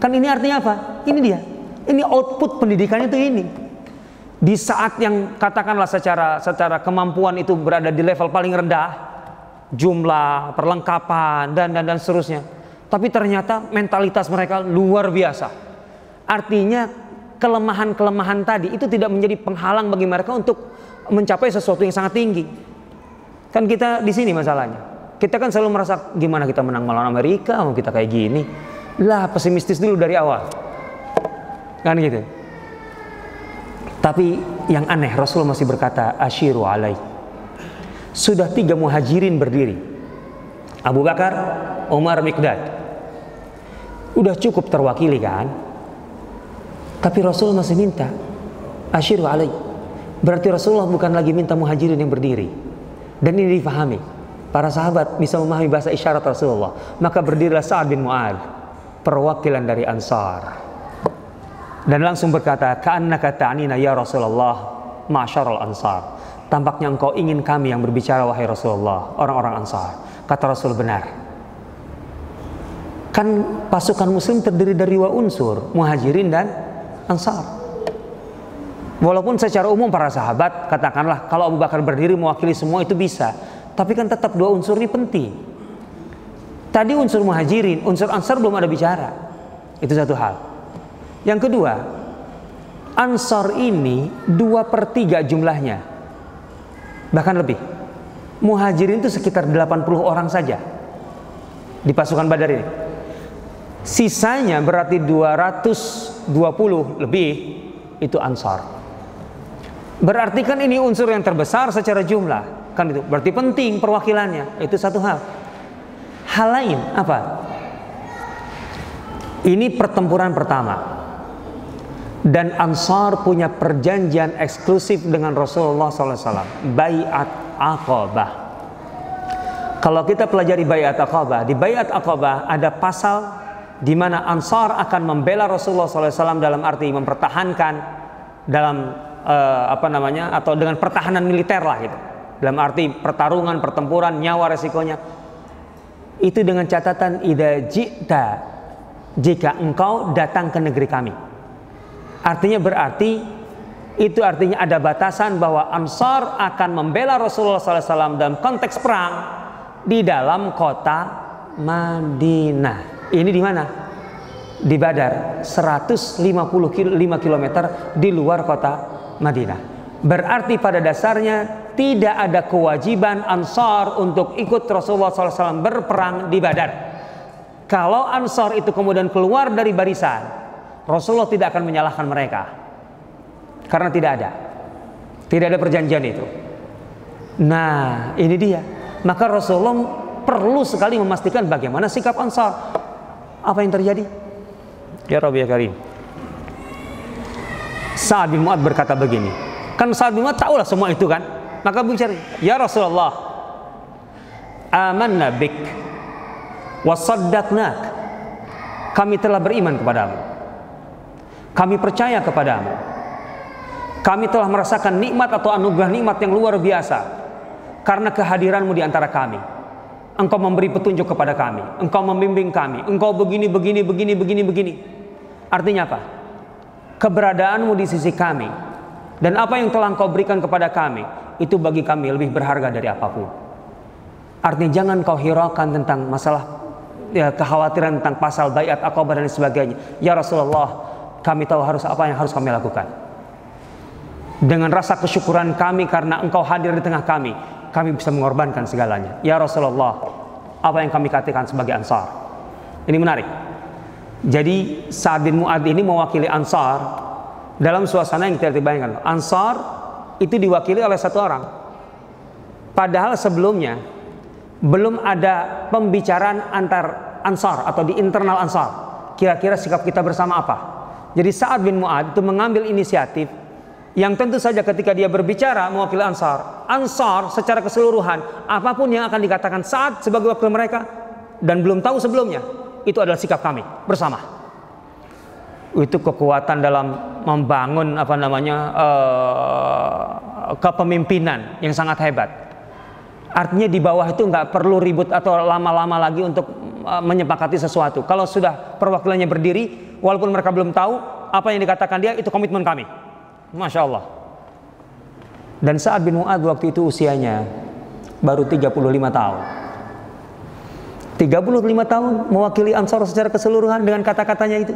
A: Kan ini artinya apa? Ini dia. Ini output pendidikannya itu ini. Di saat yang katakanlah secara kemampuan itu berada di level paling rendah, jumlah, perlengkapan dan seterusnya. Tapi ternyata mentalitas mereka luar biasa. Artinya kelemahan-kelemahan tadi itu tidak menjadi penghalang bagi mereka untuk mencapai sesuatu yang sangat tinggi. Kan kita di sini masalahnya. Kita kan selalu merasa gimana kita menang melawan Amerika, mau kita kayak gini. Lah pesimistis dulu dari awal. Kan gitu. Tapi yang aneh Rasulullah masih berkata asyiru alai. Sudah 3 muhajirin berdiri. Abu Bakar, Umar, Miqdad. Udah cukup terwakili kan? Tapi Rasul masih minta Asyiru alai. Berarti Rasulullah bukan lagi minta muhajirin yang berdiri. Dan ini difahami. Para sahabat bisa memahami bahasa isyarat Rasulullah. Maka berdirilah Sa'ad bin Mu'adz, perwakilan dari Ansar. Dan langsung berkata, ka'annaka ta'nina ya Rasulullah ma'syarul Ansar. Tampaknya engkau ingin kami yang berbicara wahai Rasulullah, orang-orang Ansar. Kata Rasul, benar. Kan pasukan muslim terdiri dari dua unsur, muhajirin dan Ansar. Walaupun secara umum para sahabat, katakanlah kalau Abu Bakar berdiri mewakili semua itu bisa, tapi kan tetap dua unsur ini penting. Tadi unsur muhajirin, unsur Ansar belum ada bicara. Itu satu hal. Yang kedua, Ansar ini 2/3 jumlahnya, bahkan lebih. Muhajirin itu sekitar 80 orang saja di pasukan Badar ini. Sisanya berarti 220 lebih itu Ansar. Berarti kan ini unsur yang terbesar secara jumlah, kan itu berarti penting perwakilannya. Itu satu hal. Hal lain apa? Ini pertempuran pertama, dan Ansar punya perjanjian eksklusif dengan Rasulullah SAW, Bai'at Aqabah. Kalau kita pelajari Bai'at Aqabah, di Bai'at Aqabah ada pasal di mana Ansar akan membela Rasulullah SAW dalam arti mempertahankan dalam atau dengan pertahanan militer lah gitu. Dalam arti pertarungan, pertempuran, nyawa resikonya. Itu dengan catatan idza ji'ta, jika engkau datang ke negeri kami. Artinya berarti itu artinya ada batasan bahwa Ansar akan membela Rasulullah SAW dalam konteks perang di dalam kota Madinah. Ini di mana? Di Badar, 155 km di luar kota Madinah. Berarti pada dasarnya tidak ada kewajiban Ansar untuk ikut Rasulullah SAW berperang di Badar. Kalau Ansar itu kemudian keluar dari barisan, Rasulullah tidak akan menyalahkan mereka, karena tidak ada perjanjian itu. Nah, ini dia. Maka Rasulullah perlu sekali memastikan bagaimana sikap Ansar. Apa yang terjadi? Ya Rabbi ya Karim, Sa'ad bin Mu'adz berkata begini. Kan Sa'ad bin Mu'adz tahulah semua itu kan. Maka bicara, ya Rasulullah, amanna bik wa saddaqnak. Kami telah beriman kepadamu, kami percaya kepadamu, kami telah merasakan nikmat atau anugerah nikmat yang luar biasa karena kehadiranmu di antara kami. Engkau memberi petunjuk kepada kami, engkau membimbing kami, engkau begini. Artinya apa? Keberadaanmu di sisi kami dan apa yang telah engkau berikan kepada kami, itu bagi kami lebih berharga dari apapun. Artinya jangan kau hiraukan tentang masalah kekhawatiran tentang pasal Bai'at Aqabah dan sebagainya. Ya Rasulullah, kami tahu apa yang harus kami lakukan. Dengan rasa kesyukuran kami karena engkau hadir di tengah kami bisa mengorbankan segalanya. Ya Rasulullah, apa yang kami katakan sebagai Ansar. Ini menarik. Jadi Sa'ad bin Mu'adz ini mewakili Ansar dalam suasana yang tidak dibayangkan. Ansar itu diwakili oleh satu orang. Padahal sebelumnya belum ada pembicaraan antar Ansar atau di internal Ansar. Kira-kira sikap kita bersama apa? Jadi Sa'ad bin Mu'adz itu mengambil inisiatif yang tentu saja ketika dia berbicara mewakili Ansar secara keseluruhan, apapun yang akan dikatakan Sa'ad sebagai wakil mereka dan belum tahu sebelumnya, itu adalah sikap kami bersama. Itu kekuatan dalam membangun kepemimpinan yang sangat hebat. Artinya di bawah itu nggak perlu ribut atau lama-lama lagi untuk menyepakati sesuatu. Kalau sudah perwakilannya berdiri, walaupun mereka belum tahu apa yang dikatakan dia, itu komitmen kami. Masya Allah. Dan Sa'ad bin Mu'adz waktu itu usianya baru 35 tahun. 35 tahun mewakili Ansar secara keseluruhan dengan kata-katanya itu.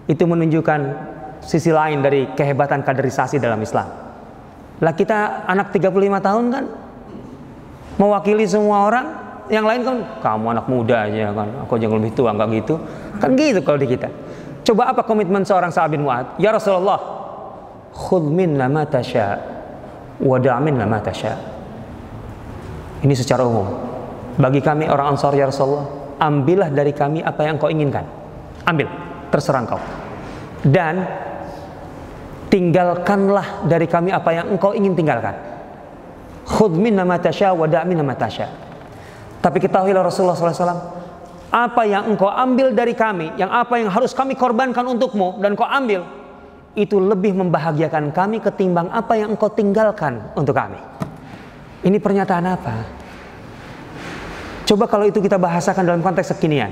A: Itu menunjukkan sisi lain dari kehebatan kaderisasi dalam Islam. Lah kita anak 35 tahun kan mewakili semua orang, yang lain kan kamu anak muda aja kan, aku jangan lebih tua, enggak gitu. Kan gitu kalau di kita. Coba apa komitmen seorang Sa'ad bin Mu'adz? Ya Rasulullah, khudh minna ma tasha wa da' minna ma tasha. Ini secara umum. Bagi kami orang Ansar, ya Rasulullah, ambillah dari kami apa yang kau inginkan. Ambil, terserah engkau. Dan tinggalkanlah dari kami apa yang engkau ingin tinggalkan. Khudh minna ma tasya wa da' minna ma tasya. Tapi ketahuilah Rasulullah SAW, apa yang engkau ambil dari kami, yang apa yang harus kami korbankan untukmu dan kau ambil, itu lebih membahagiakan kami ketimbang apa yang engkau tinggalkan untuk kami. Ini pernyataan apa? Coba kalau itu kita bahasakan dalam konteks kekinian.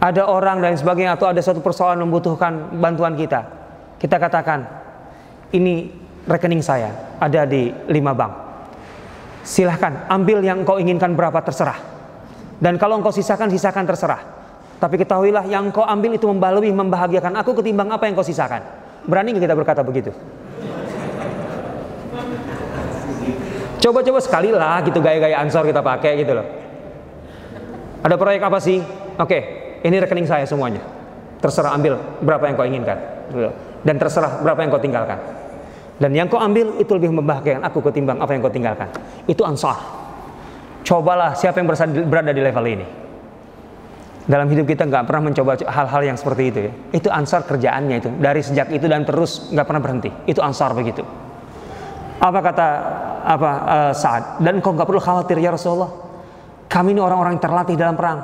A: Ada orang dan sebagainya, atau ada suatu persoalan membutuhkan bantuan kita. Kita katakan, ini rekening saya ada di 5 bank. Silahkan ambil yang engkau inginkan berapa, terserah. Dan kalau engkau sisakan terserah. Tapi ketahuilah yang engkau ambil itu lebih membahagiakan aku ketimbang apa yang engkau sisakan. Berani nggak kita berkata begitu? Coba-coba sekali lah gitu, gaya-gaya Ansor kita pakai gitu loh. Ada proyek apa sih? Oke, ini rekening saya semuanya. Terserah ambil berapa yang kau inginkan. Dan terserah berapa yang kau tinggalkan. Dan yang kau ambil itu lebih membahagiakan aku ketimbang apa yang kau tinggalkan. Itu Ansar. Cobalah siapa yang berada di level ini. Dalam hidup kita nggak pernah mencoba hal-hal yang seperti itu ya. Itu Ansar kerjaannya itu. Dari sejak itu dan terus nggak pernah berhenti. Itu Ansar begitu. Apa kata Sa'ad? Dan kau nggak perlu khawatir ya Rasulullah. Kami ini orang-orang yang terlatih dalam perang.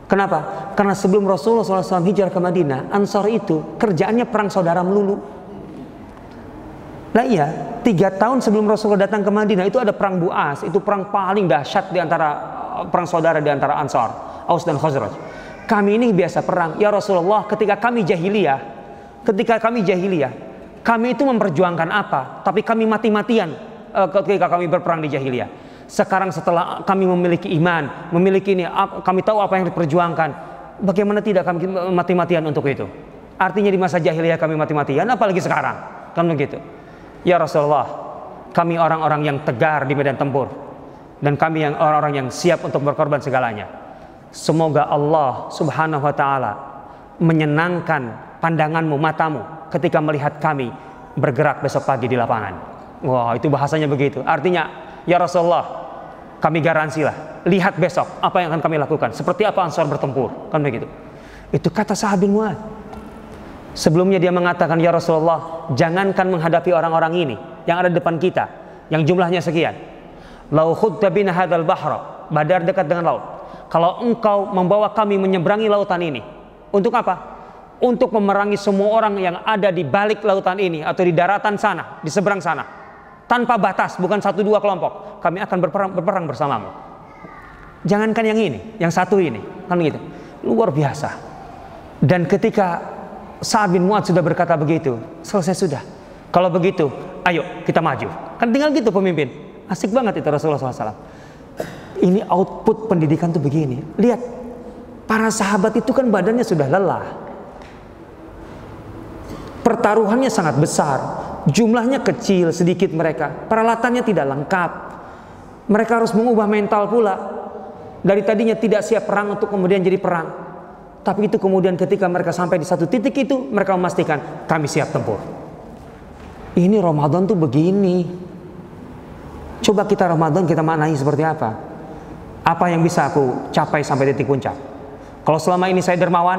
A: Kenapa? Karena sebelum Rasulullah SAW hijrah ke Madinah, Ansar itu kerjaannya perang saudara melulu. Nah iya, 3 tahun sebelum Rasulullah datang ke Madinah itu ada perang Bu'as. Itu perang paling dahsyat di antara perang saudara di antara Ansar, Aus dan Khazraj. Kami ini biasa perang. Ya Rasulullah, ketika kami jahiliyah, kami itu memperjuangkan apa? Tapi kami mati-matian ketika kami berperang di jahiliyah. Sekarang setelah kami memiliki iman, memiliki ini, kami tahu apa yang diperjuangkan. Bagaimana tidak kami mati-matian untuk itu? Artinya di masa jahiliyah kami mati-matian, apalagi sekarang? Kan begitu. Ya Rasulullah, kami orang-orang yang tegar di medan tempur. Dan kami yang orang-orang yang siap untuk berkorban segalanya. Semoga Allah Subhanahu wa ta'ala menyenangkan pandanganmu, matamu ketika melihat kami bergerak besok pagi di lapangan. Wah, itu bahasanya begitu. Artinya, ya Rasulullah, kami garansilah, lihat besok apa yang akan kami lakukan, seperti apa Ansar bertempur, kan begitu. Itu kata Sa'ad bin Mu'adz. Sebelumnya dia mengatakan, ya Rasulullah, jangankan menghadapi orang-orang ini yang ada di depan kita, yang jumlahnya sekian. Lau khudta bina hadzal bahra, Badar dekat dengan laut. Kalau engkau membawa kami menyeberangi lautan ini, untuk apa? Untuk memerangi semua orang yang ada di balik lautan ini atau di daratan sana, di seberang sana. Tanpa batas, bukan 1-2 kelompok. Kami akan berperang bersamamu. Jangankan yang ini, yang satu ini, kan gitu. Luar biasa. Dan ketika Sa'ad bin Mu'adz sudah berkata begitu, selesai sudah. Kalau begitu, ayo kita maju. Kan tinggal gitu pemimpin. Asik banget itu Rasulullah SAW. Ini output pendidikan tuh begini. Lihat, para sahabat itu kan badannya sudah lelah. Pertaruhannya sangat besar. Jumlahnya kecil, sedikit mereka. Peralatannya tidak lengkap. Mereka harus mengubah mental pula. Dari tadinya tidak siap perang untuk kemudian jadi perang. Tapi itu kemudian ketika mereka sampai di satu titik itu, mereka memastikan kami siap tempur. Ini Ramadan tuh begini. Coba kita Ramadan kita maknai seperti apa? Apa yang bisa aku capai sampai titik puncak? Kalau selama ini saya dermawan,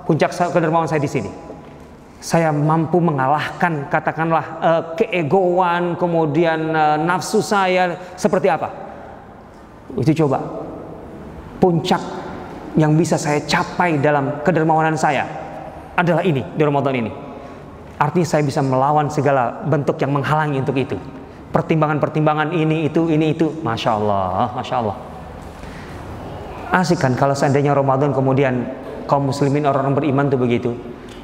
A: puncak kedermawan saya di sini. Saya mampu mengalahkan katakanlah keegoan, kemudian nafsu saya seperti apa? Itu coba puncak yang bisa saya capai dalam kedermawanan saya adalah ini di Ramadan ini. Artinya saya bisa melawan segala bentuk yang menghalangi untuk itu. Pertimbangan-pertimbangan ini itu, Masya Allah, Masya Allah. Asik kan kalau seandainya Ramadan kemudian kaum muslimin orang-orang beriman tuh begitu.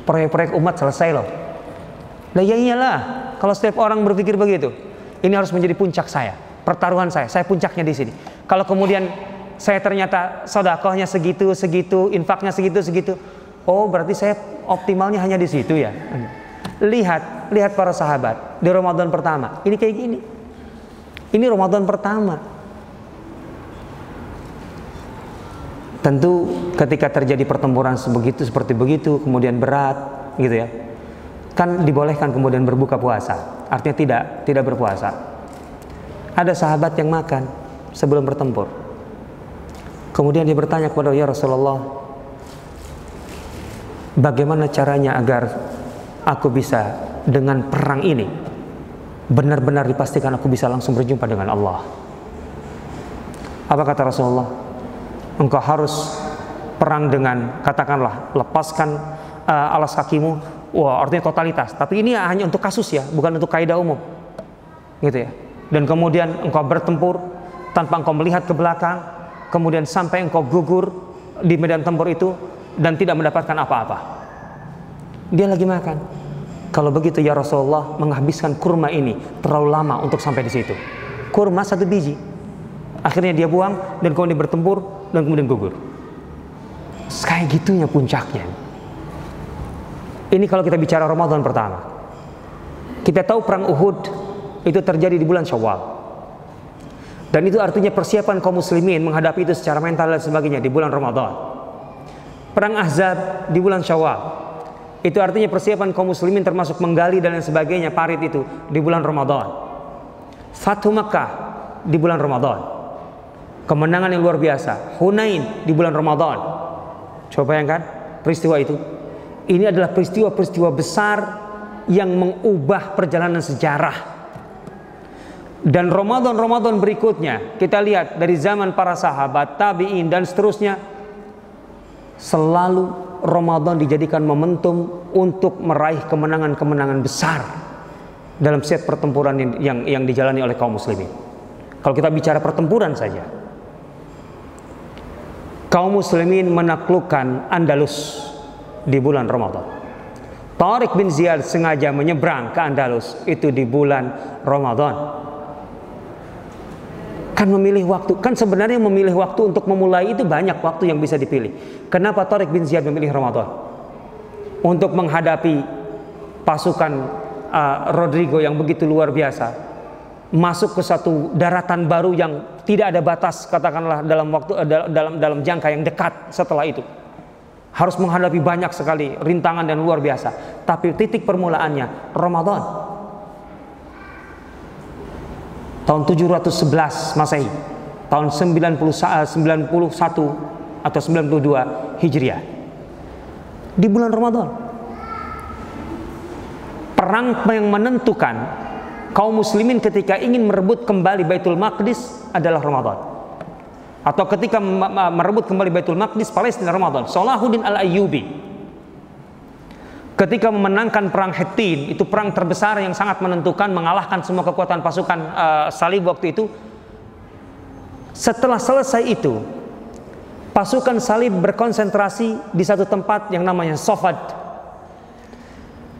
A: Proyek-proyek umat selesai loh. Nah ya iyalah, kalau setiap orang berpikir begitu, ini harus menjadi puncak saya, pertaruhan saya puncaknya di sini. Kalau kemudian saya ternyata sedekahnya segitu, infaknya segitu, oh berarti saya optimalnya hanya di situ ya. Lihat para sahabat di Ramadan pertama, ini kayak gini. Ini Ramadan pertama. Tentu ketika terjadi pertempuran seperti begitu, kemudian berat, gitu ya, kan dibolehkan kemudian berbuka puasa. Artinya tidak berpuasa. Ada sahabat yang makan sebelum bertempur. Kemudian dia bertanya kepada ya Rasulullah, bagaimana caranya agar aku bisa dengan perang ini benar-benar dipastikan aku bisa langsung berjumpa dengan Allah. Apa kata Rasulullah? Engkau harus perang dengan, katakanlah, lepaskan alas kakimu. Wah, artinya totalitas. Tapi ini hanya untuk kasus ya, bukan untuk kaidah umum, gitu ya. Dan kemudian engkau bertempur tanpa engkau melihat ke belakang, kemudian sampai engkau gugur di medan tempur itu dan tidak mendapatkan apa-apa. Dia lagi makan. Kalau begitu ya Rasulullah, menghabiskan kurma ini terlalu lama untuk sampai di situ. Kurma 1 biji. Akhirnya dia buang dan kemudian bertempur dan kemudian gugur. Kayak gitunya puncaknya. Ini kalau kita bicara Ramadan pertama. Kita tahu perang Uhud itu terjadi di bulan Syawal. Dan itu artinya persiapan kaum muslimin menghadapi itu secara mental dan sebagainya di bulan Ramadan. Perang Ahzab di bulan Syawal. Itu artinya persiapan kaum muslimin termasuk menggali dan lain sebagainya, parit itu di bulan Ramadan. Fathu Makkah di bulan Ramadan. Kemenangan yang luar biasa, Hunain di bulan Ramadan. Coba bayangkan peristiwa itu. Ini adalah peristiwa-peristiwa besar yang mengubah perjalanan sejarah. Dan Ramadan-Ramadan berikutnya, kita lihat dari zaman para sahabat, tabi'in dan seterusnya, selalu Ramadan dijadikan momentum untuk meraih kemenangan-kemenangan besar dalam setiap pertempuran yang dijalani oleh kaum muslimin. Kalau kita bicara pertempuran saja, kaum muslimin menaklukkan Andalus di bulan Ramadan. Tariq bin Ziyad sengaja menyeberang ke Andalus itu di bulan Ramadan. Kan memilih waktu, kan sebenarnya memilih waktu untuk memulai itu banyak waktu yang bisa dipilih. Kenapa Tariq bin Ziyad memilih Ramadan? Untuk menghadapi pasukan Rodrigo yang begitu luar biasa, masuk ke satu daratan baru yang tidak ada batas, katakanlah dalam waktu dalam jangka yang dekat setelah itu. Harus menghadapi banyak sekali rintangan dan luar biasa. Tapi titik permulaannya Ramadan. Tahun 711 Masehi, tahun 91 atau 92 Hijriah, di bulan Ramadan. Perang yang menentukan kaum muslimin ketika ingin merebut kembali Baitul Maqdis adalah Ramadan. Atau ketika merebut kembali Baitul Maqdis, Palestina, Ramadan. Salahuddin Al-Ayyubi ketika memenangkan perang Hittin, itu perang terbesar yang sangat menentukan, mengalahkan semua kekuatan pasukan salib waktu itu. Setelah selesai itu, pasukan salib berkonsentrasi di satu tempat yang namanya Sofad.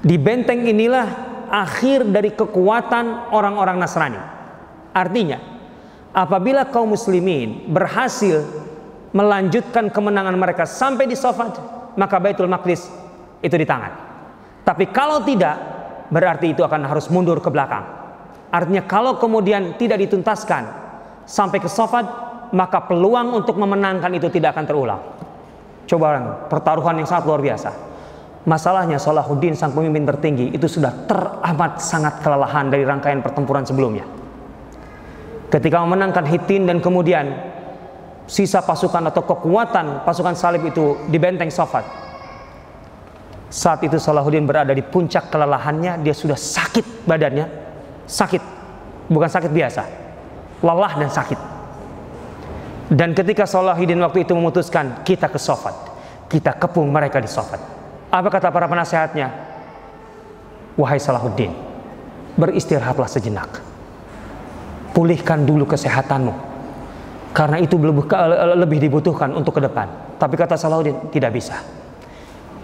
A: Di benteng inilah akhir dari kekuatan orang-orang Nasrani. Artinya, apabila kaum muslimin berhasil melanjutkan kemenangan mereka sampai di Sofad, maka Baitul Maqdis itu di tangan. Tapi kalau tidak, berarti itu akan harus mundur ke belakang. Artinya kalau kemudian tidak dituntaskan sampai ke Sofad, maka peluang untuk memenangkan itu tidak akan terulang. Coba pertaruhan yang sangat luar biasa. Masalahnya Salahuddin sang pemimpin tertinggi itu sudah teramat sangat kelelahan dari rangkaian pertempuran sebelumnya. Ketika memenangkan Hittin dan kemudian sisa pasukan atau kekuatan pasukan salib itu di benteng Sofad. Saat itu Salahuddin berada di puncak kelelahannya, dia sudah sakit badannya, sakit, bukan sakit biasa, lelah dan sakit. Dan ketika Salahuddin waktu itu memutuskan, kita ke Sofad, kita kepung mereka di Sofad. Apa kata para penasehatnya? Wahai Salahuddin, beristirahatlah sejenak, pulihkan dulu kesehatanmu, karena itu lebih dibutuhkan untuk ke depan. Tapi kata Salahuddin, tidak bisa.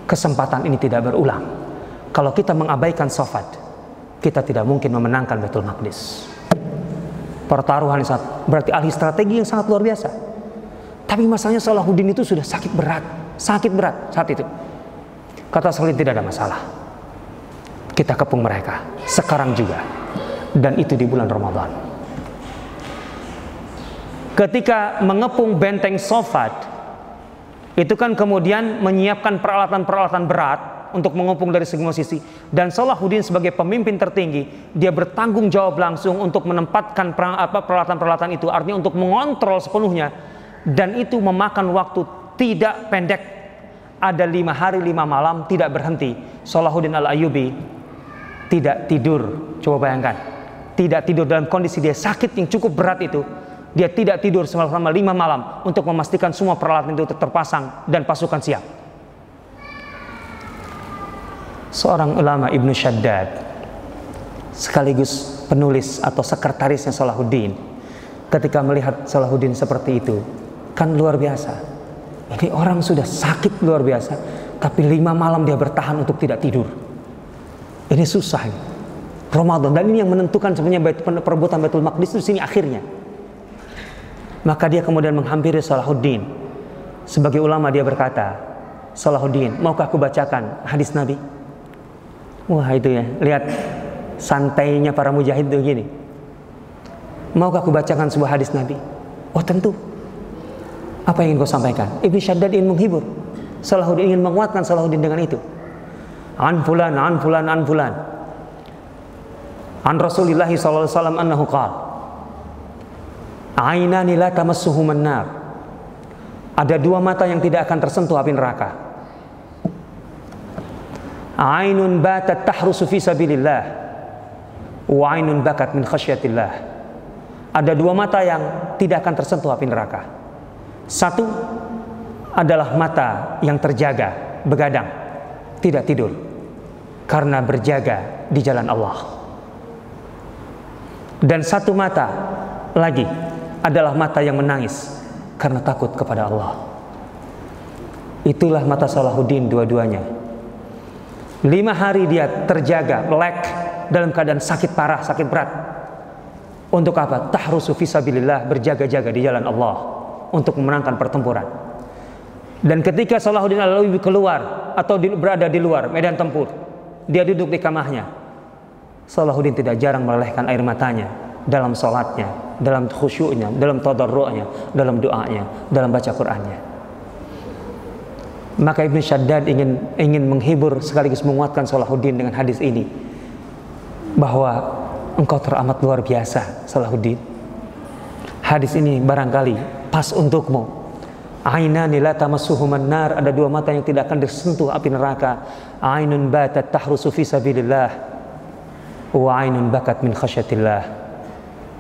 A: Kesempatan ini tidak berulang. Kalau kita mengabaikan Sofad, kita tidak mungkin memenangkan Baitul Maqdis. Pertaruhan yang sangat, berarti ahli strategi yang sangat luar biasa. Tapi masalahnya Salahuddin itu sudah sakit berat saat itu. Kata Salahuddin, tidak ada masalah, kita kepung mereka sekarang juga, dan itu di bulan Ramadan. Ketika mengepung benteng Sofad, itu kan kemudian menyiapkan peralatan-peralatan berat untuk mengepung dari semua sisi. Dan Salahuddin sebagai pemimpin tertinggi, dia bertanggung jawab langsung untuk menempatkan peralatan-peralatan itu, artinya untuk mengontrol sepenuhnya. Dan itu memakan waktu tidak pendek, ada 5 hari 5 malam tidak berhenti, Salahuddin Al-Ayyubi tidak tidur. Coba bayangkan, tidak tidur dalam kondisi dia sakit yang cukup berat itu. Dia tidak tidur selama 5 malam untuk memastikan semua peralatan itu terpasang dan pasukan siap. Seorang ulama Ibnu Shaddad, sekaligus penulis atau sekretarisnya Salahuddin, ketika melihat Salahuddin seperti itu, kan luar biasa. Ini orang sudah sakit luar biasa, tapi 5 malam dia bertahan untuk tidak tidur. Ini susah ini. Ramadan, dan ini yang menentukan sebenarnya perebutan Baitul Maqdis itu sini akhirnya. Maka dia kemudian menghampiri Salahuddin. Sebagai ulama dia berkata, Salahuddin, maukah aku bacakan hadis Nabi? Wah itu ya, lihat santainya para mujahid itu gini. Maukah aku bacakan sebuah hadis Nabi? Oh tentu. Apa yang ingin kau sampaikan? Ibnu Shaddad ingin menghibur Salahuddin, ingin menguatkan Salahuddin dengan itu. An fulan, an fulan, an fulan. An Rasulillah sallallahu alaihi wasallam annahu qala, ainani la tamassuhumun nar. Ada 2 mata yang tidak akan tersentuh api neraka. Ainun batat tahrusu fi sabilillah wa ainun bakat min khasyatillah. Ada 2 mata yang tidak akan tersentuh api neraka. Satu adalah mata yang terjaga, begadang, tidak tidur karena berjaga di jalan Allah. Dan satu mata lagi adalah mata yang menangis karena takut kepada Allah. Itulah mata Salahuddin dua-duanya. 5 hari dia terjaga, melek dalam keadaan sakit parah, sakit berat. Untuk apa? Tahrusu fisabilillah, berjaga-jaga di jalan Allah untuk memenangkan pertempuran. Dan ketika Salahuddin Al-Ayyubi keluar atau berada di luar medan tempur, dia duduk di kamahnya. Salahuddin tidak jarang melelehkan air matanya dalam sholatnya, dalam khusyuknya, dalam tadarru'nya, dalam doanya, dalam baca Qur'annya. Maka Ibnu Shaddad ingin menghibur sekaligus menguatkan Salahuddin dengan hadis ini, bahwa engkau teramat luar biasa Salahuddin. Hadis ini barangkali pas untukmu. Ainani la tamassuhumun nar, ada 2 mata yang tidak akan disentuh api neraka. Ainun batat tahrusu fi sabilillah wa ainun bakat min khasyatillah.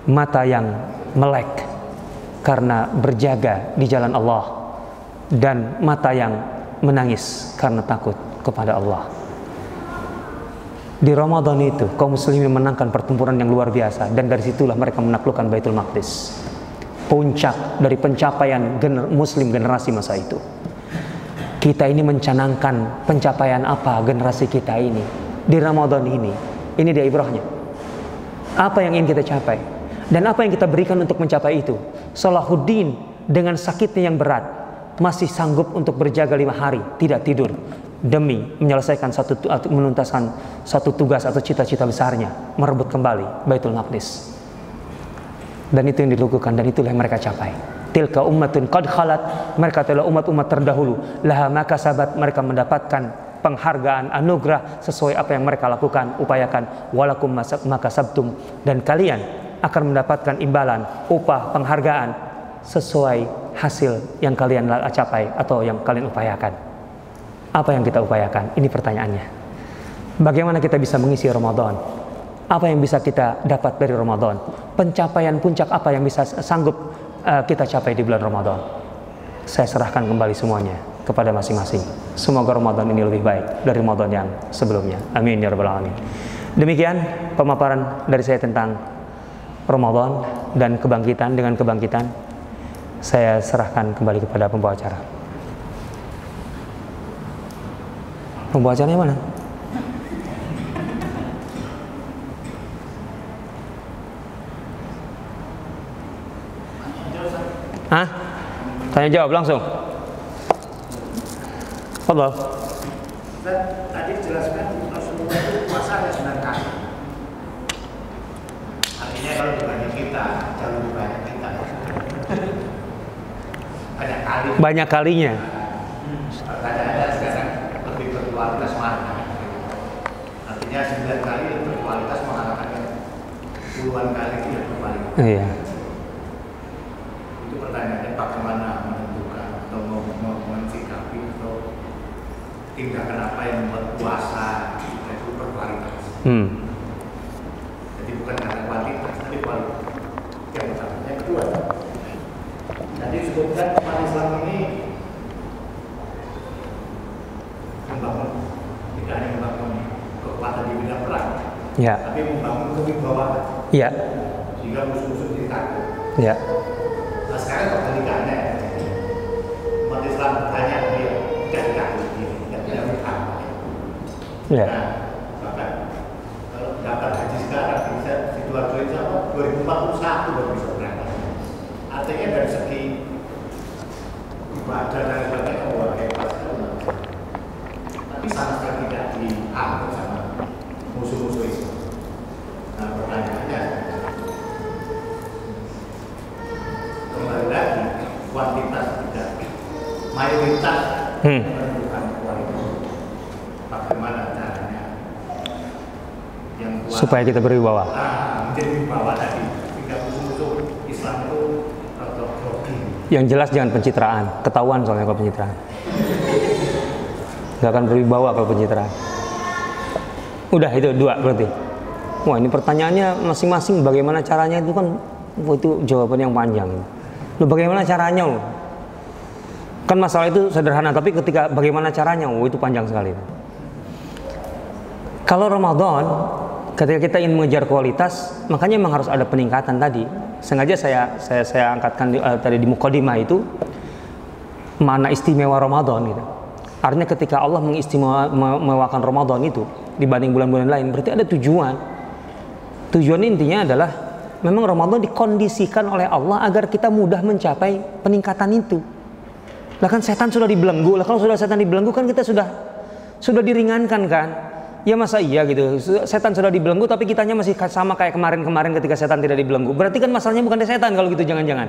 A: Mata yang melek karena berjaga di jalan Allah, dan mata yang menangis karena takut kepada Allah. Di Ramadan itu kaum muslimin menangkan pertempuran yang luar biasa, dan dari situlah mereka menaklukkan Baitul Maqdis. Puncak dari pencapaian muslim generasi masa itu. Kita ini mencanangkan pencapaian apa generasi kita ini di Ramadan ini. Ini dia ibrahnya. Apa yang ingin kita capai dan apa yang kita berikan untuk mencapai itu. Salahuddin dengan sakitnya yang berat masih sanggup untuk berjaga 5 hari tidak tidur demi menyelesaikan menuntaskan satu tugas atau cita-cita besarnya, merebut kembali Baitul Maqdis. Dan itu yang dilakukan, dan itulah yang mereka capai. Tilka ummatun qad khalat, mereka adalah umat-umat terdahulu. Laha ma kasabat, mereka mendapatkan penghargaan, anugerah sesuai apa yang mereka lakukan, upayakan. Walakum ma kasabtum, dan kalian akan mendapatkan imbalan, upah, penghargaan sesuai hasil yang kalian capai atau yang kalian upayakan. Apa yang kita upayakan? Ini pertanyaannya. Bagaimana kita bisa mengisi Ramadan? Apa yang bisa kita dapat dari Ramadan? Pencapaian puncak apa yang bisa sanggup kita capai di bulan Ramadan? Saya serahkan kembali semuanya kepada masing-masing. Semoga Ramadan ini lebih baik dari Ramadan yang sebelumnya. Amin ya rabbal alamin. Demikian pemaparan dari saya tentang Ramadan dan kebangkitan. Dengan kebangkitan, saya serahkan kembali kepada pembawa acara. Pembawa acaranya mana? Hah? Tanya jawab langsung. Fadhal.
B: Tadi jelaskan Rasulullah itu puasa ada 9 kali. Artinya kalau dibanding kita, jauh lebih banyak kita. Banyak kali.
A: Banyak kalinya.
B: Kadang-kadang sekarang lebih berkualitas mana? Artinya 9 kali berkualitas mengalahkan puluhan kali tidak berkualitas.
A: Iya.
B: Pertanyaannya bagaimana menentukan atau mensikapi atau tindakan apa yang membuat puasa Jadi bukan karena kuantitas, tapi kualitas. Yang pertama. Yang kedua, tadi disebutkan umat Islam ini membangun, tidak hanya membangun kekuatan di bidang perang,
A: Ya.
B: tapi membangun kewibawaan.
A: Ya.
B: Sehingga musuh-musuh jadi takut.
A: Ya.
B: Nah sekarang kebalikannya, umat Islam hanya dia tidak takut, dia tidak berhak.
A: Ya.
B: Nah, bahkan kalau daftar haji sekarang bisa Sidoarjo insya Allah 2041 baru bisa berangkat. Artinya dari segi ibadah dan sebagainya wah hebat sekali. Tapi sama sekali tidak dianggap sama musuh-musuh Islam. Nah pertanyaannya, kembali lagi kuantitas tidak, mayoritas menentukan kualitas. Bagaimana caranya yang
A: Supaya kita berwibawa.
B: menjadi wibawa tadi, tidak musuh-musuh Islam itu atau grogi.
A: Yang jelas jangan pencitraan, ketahuan soalnya kalau pencitraan. Gak akan berwibawa kalau pencitraan. Udah itu 2 berarti. Wah ini pertanyaannya masing-masing bagaimana caranya itu kan, itu jawaban yang panjang. Loh bagaimana caranya? Kan masalah itu sederhana, tapi ketika bagaimana caranya, itu panjang sekali. Kalau Ramadan, ketika kita ingin mengejar kualitas, makanya memang harus ada peningkatan tadi. Sengaja saya angkatkan tadi di mukadimah itu mana istimewa Ramadan gitu. Artinya ketika Allah mengistimewakan Ramadan itu dibanding bulan-bulan lain, berarti ada tujuan. Tujuan intinya adalah memang Ramadan dikondisikan oleh Allah agar kita mudah mencapai peningkatan itu. Lah kan setan sudah dibelenggu. Lah kalau sudah setan dibelenggu kan kita sudah diringankan kan? Ya masa iya gitu. Setan sudah dibelenggu tapi kitanya masih sama kayak kemarin-kemarin ketika setan tidak dibelenggu. Berarti kan masalahnya bukan di setan kalau gitu, jangan-jangan.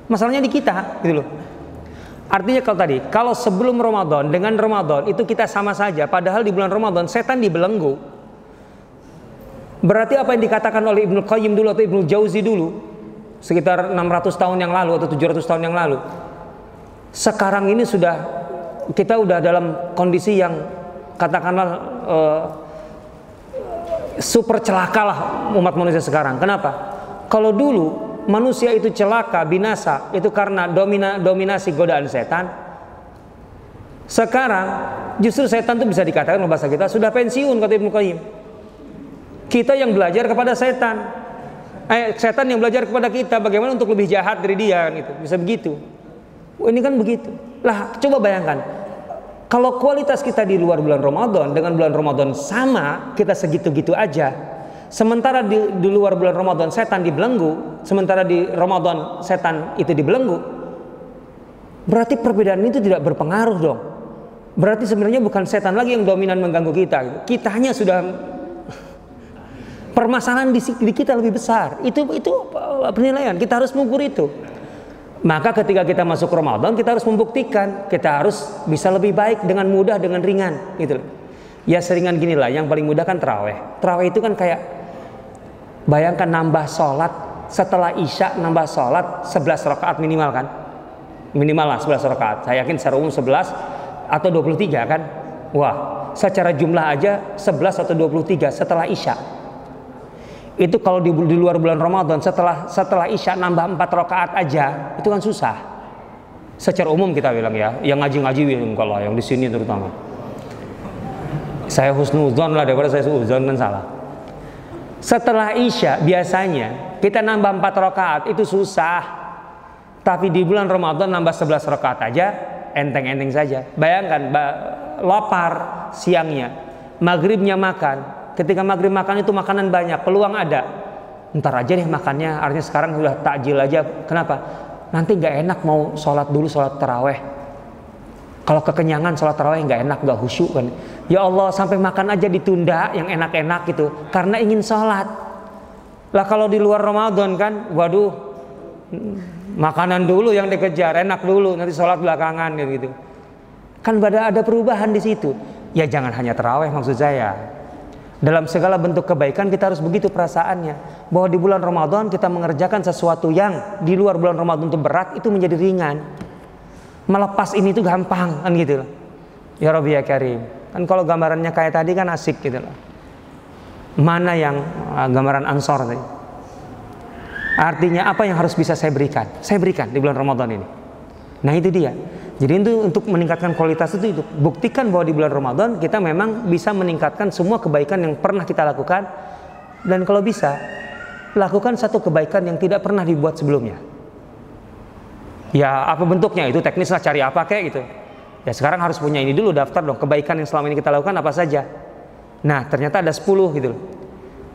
A: Masalahnya di kita gitu loh. Artinya kalau sebelum Ramadan dengan Ramadan itu kita sama saja, padahal di bulan Ramadan setan dibelenggu. Berarti apa yang dikatakan oleh Ibnu Qayyim dulu atau Ibnu Jauzi dulu sekitar 600 tahun yang lalu atau 700 tahun yang lalu. Sekarang ini kita udah dalam kondisi yang katakanlah super celaka lah umat manusia sekarang. Kenapa? Kalau dulu manusia itu celaka, binasa itu karena dominasi godaan setan. Sekarang justru setan itu bisa dikatakan dalam bahasa kita sudah pensiun, kata Ibnu Qayyim. Kita yang belajar kepada setan, setan yang belajar kepada kita bagaimana untuk lebih jahat dari dia gitu. Bisa begitu. Ini kan begitu. Lah coba bayangkan, kalau kualitas kita di luar bulan Ramadan dengan bulan Ramadan sama, kita segitu-gitu aja. Sementara di luar bulan Ramadan setan dibelenggu, sementara di Ramadan setan itu dibelenggu. Berarti perbedaan itu tidak berpengaruh dong. Berarti sebenarnya bukan setan lagi yang dominan mengganggu kita. Kitanya sudah permasalahan di kita lebih besar. Itu penilaian. Kita harus mengukur itu. Maka ketika kita masuk Ramadan kita harus membuktikan, kita harus bisa lebih baik dengan mudah, dengan ringan gitu. Ya seringan gini lah, yang paling mudah kan taraweh. Taraweh itu kan kayak bayangkan nambah sholat setelah Isya, nambah sholat 11 rakaat minimal kan. Minimal lah 11 rakaat. Saya yakin secara umum 11 atau 23 kan. Wah, secara jumlah aja 11 atau 23 setelah Isya. Itu kalau di luar bulan Ramadan setelah Isya nambah 4 rakaat aja itu kan susah. Secara umum kita bilang ya, yang ngaji-ngaji kalau yang di sini terutama. Saya husnuzon lah daripada saya suuzon kan salah. Setelah Isya biasanya kita nambah 4 rakaat itu susah. Tapi di bulan Ramadan nambah 11 rakaat aja enteng-enteng saja. Bayangkan lapar siangnya, maghribnya makan. Ketika maghrib makan itu makanan banyak, peluang ada. Ntar aja deh makannya, artinya sekarang udah takjil aja. Kenapa? Nanti nggak enak mau sholat dulu, sholat taraweh. Kalau kekenyangan sholat taraweh nggak enak, nggak khusyuk kan. Ya Allah, sampai makan aja ditunda yang enak-enak gitu, karena ingin sholat. Lah kalau di luar Ramadan kan, waduh, makanan dulu yang dikejar, enak dulu, nanti sholat belakangan gitu. Kan ada perubahan di situ. Ya jangan hanya taraweh maksud saya. Dalam segala bentuk kebaikan kita harus begitu perasaannya, bahwa di bulan Ramadan kita mengerjakan sesuatu yang di luar bulan Ramadan itu berat, itu menjadi ringan. Melepas ini itu gampang kan gitu loh. Ya Rabbi ya Karim. Kan kalau gambarannya kayak tadi kan asik gitu loh. Mana yang gambaran Ansor tadi? Artinya apa yang harus bisa saya berikan? Saya berikan di bulan Ramadan ini. Nah itu dia. Jadi itu untuk meningkatkan kualitas itu buktikan bahwa di bulan Ramadan kita memang bisa meningkatkan semua kebaikan yang pernah kita lakukan, dan kalau bisa lakukan satu kebaikan yang tidak pernah dibuat sebelumnya. Ya apa bentuknya itu teknis lah, cari apa kayak gitu. Ya sekarang harus punya ini dulu, daftar dong kebaikan yang selama ini kita lakukan apa saja. Nah ternyata ada 10 gitu loh.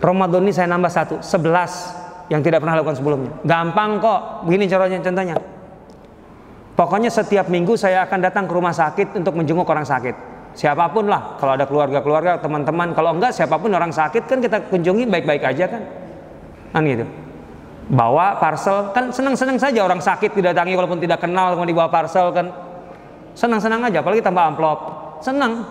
A: Ramadan ini saya nambah 11 yang tidak pernah lakukan sebelumnya. Gampang kok, begini contohnya. Pokoknya setiap minggu saya akan datang ke rumah sakit untuk menjenguk orang sakit. Siapapun lah, kalau ada keluarga-keluarga, teman-teman, kalau enggak siapapun orang sakit kan kita kunjungi baik-baik aja kan. Kan gitu. Bawa parcel, kan senang-senang saja orang sakit didatangi walaupun tidak kenal, mau dibawa parcel kan. Senang-senang aja, apalagi tambah amplop. Senang.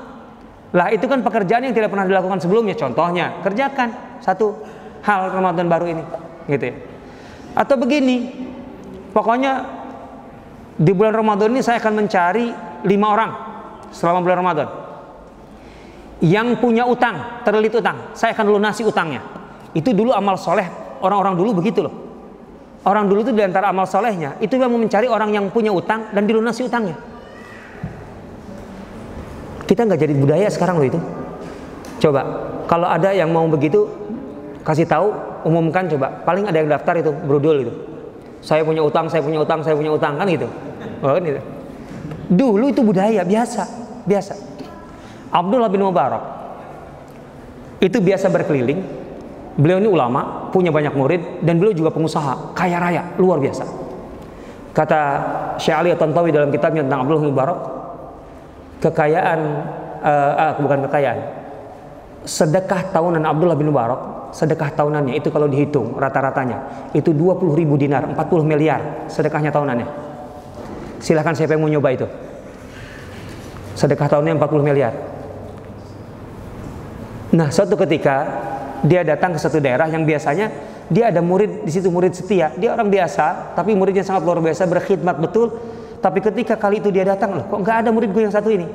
A: Lah itu kan pekerjaan yang tidak pernah dilakukan sebelumnya. Contohnya, kerjakan satu hal Ramadan baru ini, gitu ya. Atau begini, pokoknya di bulan Ramadan ini saya akan mencari 5 orang selama bulan Ramadan yang punya utang, terlilit utang, saya akan lunasi utangnya. Itu dulu amal soleh orang-orang dulu begitu loh. Orang dulu itu diantara amal solehnya itu yang mencari orang yang punya utang dan dilunasi utangnya. Kita nggak jadi budaya sekarang loh itu. Coba kalau ada yang mau begitu kasih tahu, umumkan coba. Paling ada yang daftar itu brodol itu. Saya punya utang kan gitu. Oh, kan gitu. Dulu itu budaya biasa. Abdullah bin Mubarak itu biasa berkeliling. Beliau ini ulama, punya banyak murid, dan beliau juga pengusaha, kaya raya, luar biasa. Kata Syekh Ali At-Tantawi dalam kitabnya tentang Abdullah bin Mubarak, sedekah tahunan Abdullah bin Mubarak, sedekah tahunannya itu kalau dihitung rata-ratanya itu 20.000 dinar, 40 miliar sedekahnya tahunannya. Silahkan siapa yang mau nyoba itu. Sedekah tahunnya 40 miliar. Nah, suatu ketika dia datang ke satu daerah yang biasanya dia ada murid di situ, murid setia. Dia orang biasa, tapi muridnya sangat luar biasa, berkhidmat betul. Tapi ketika kali itu dia datang, loh, kok nggak ada murid gue yang satu ini?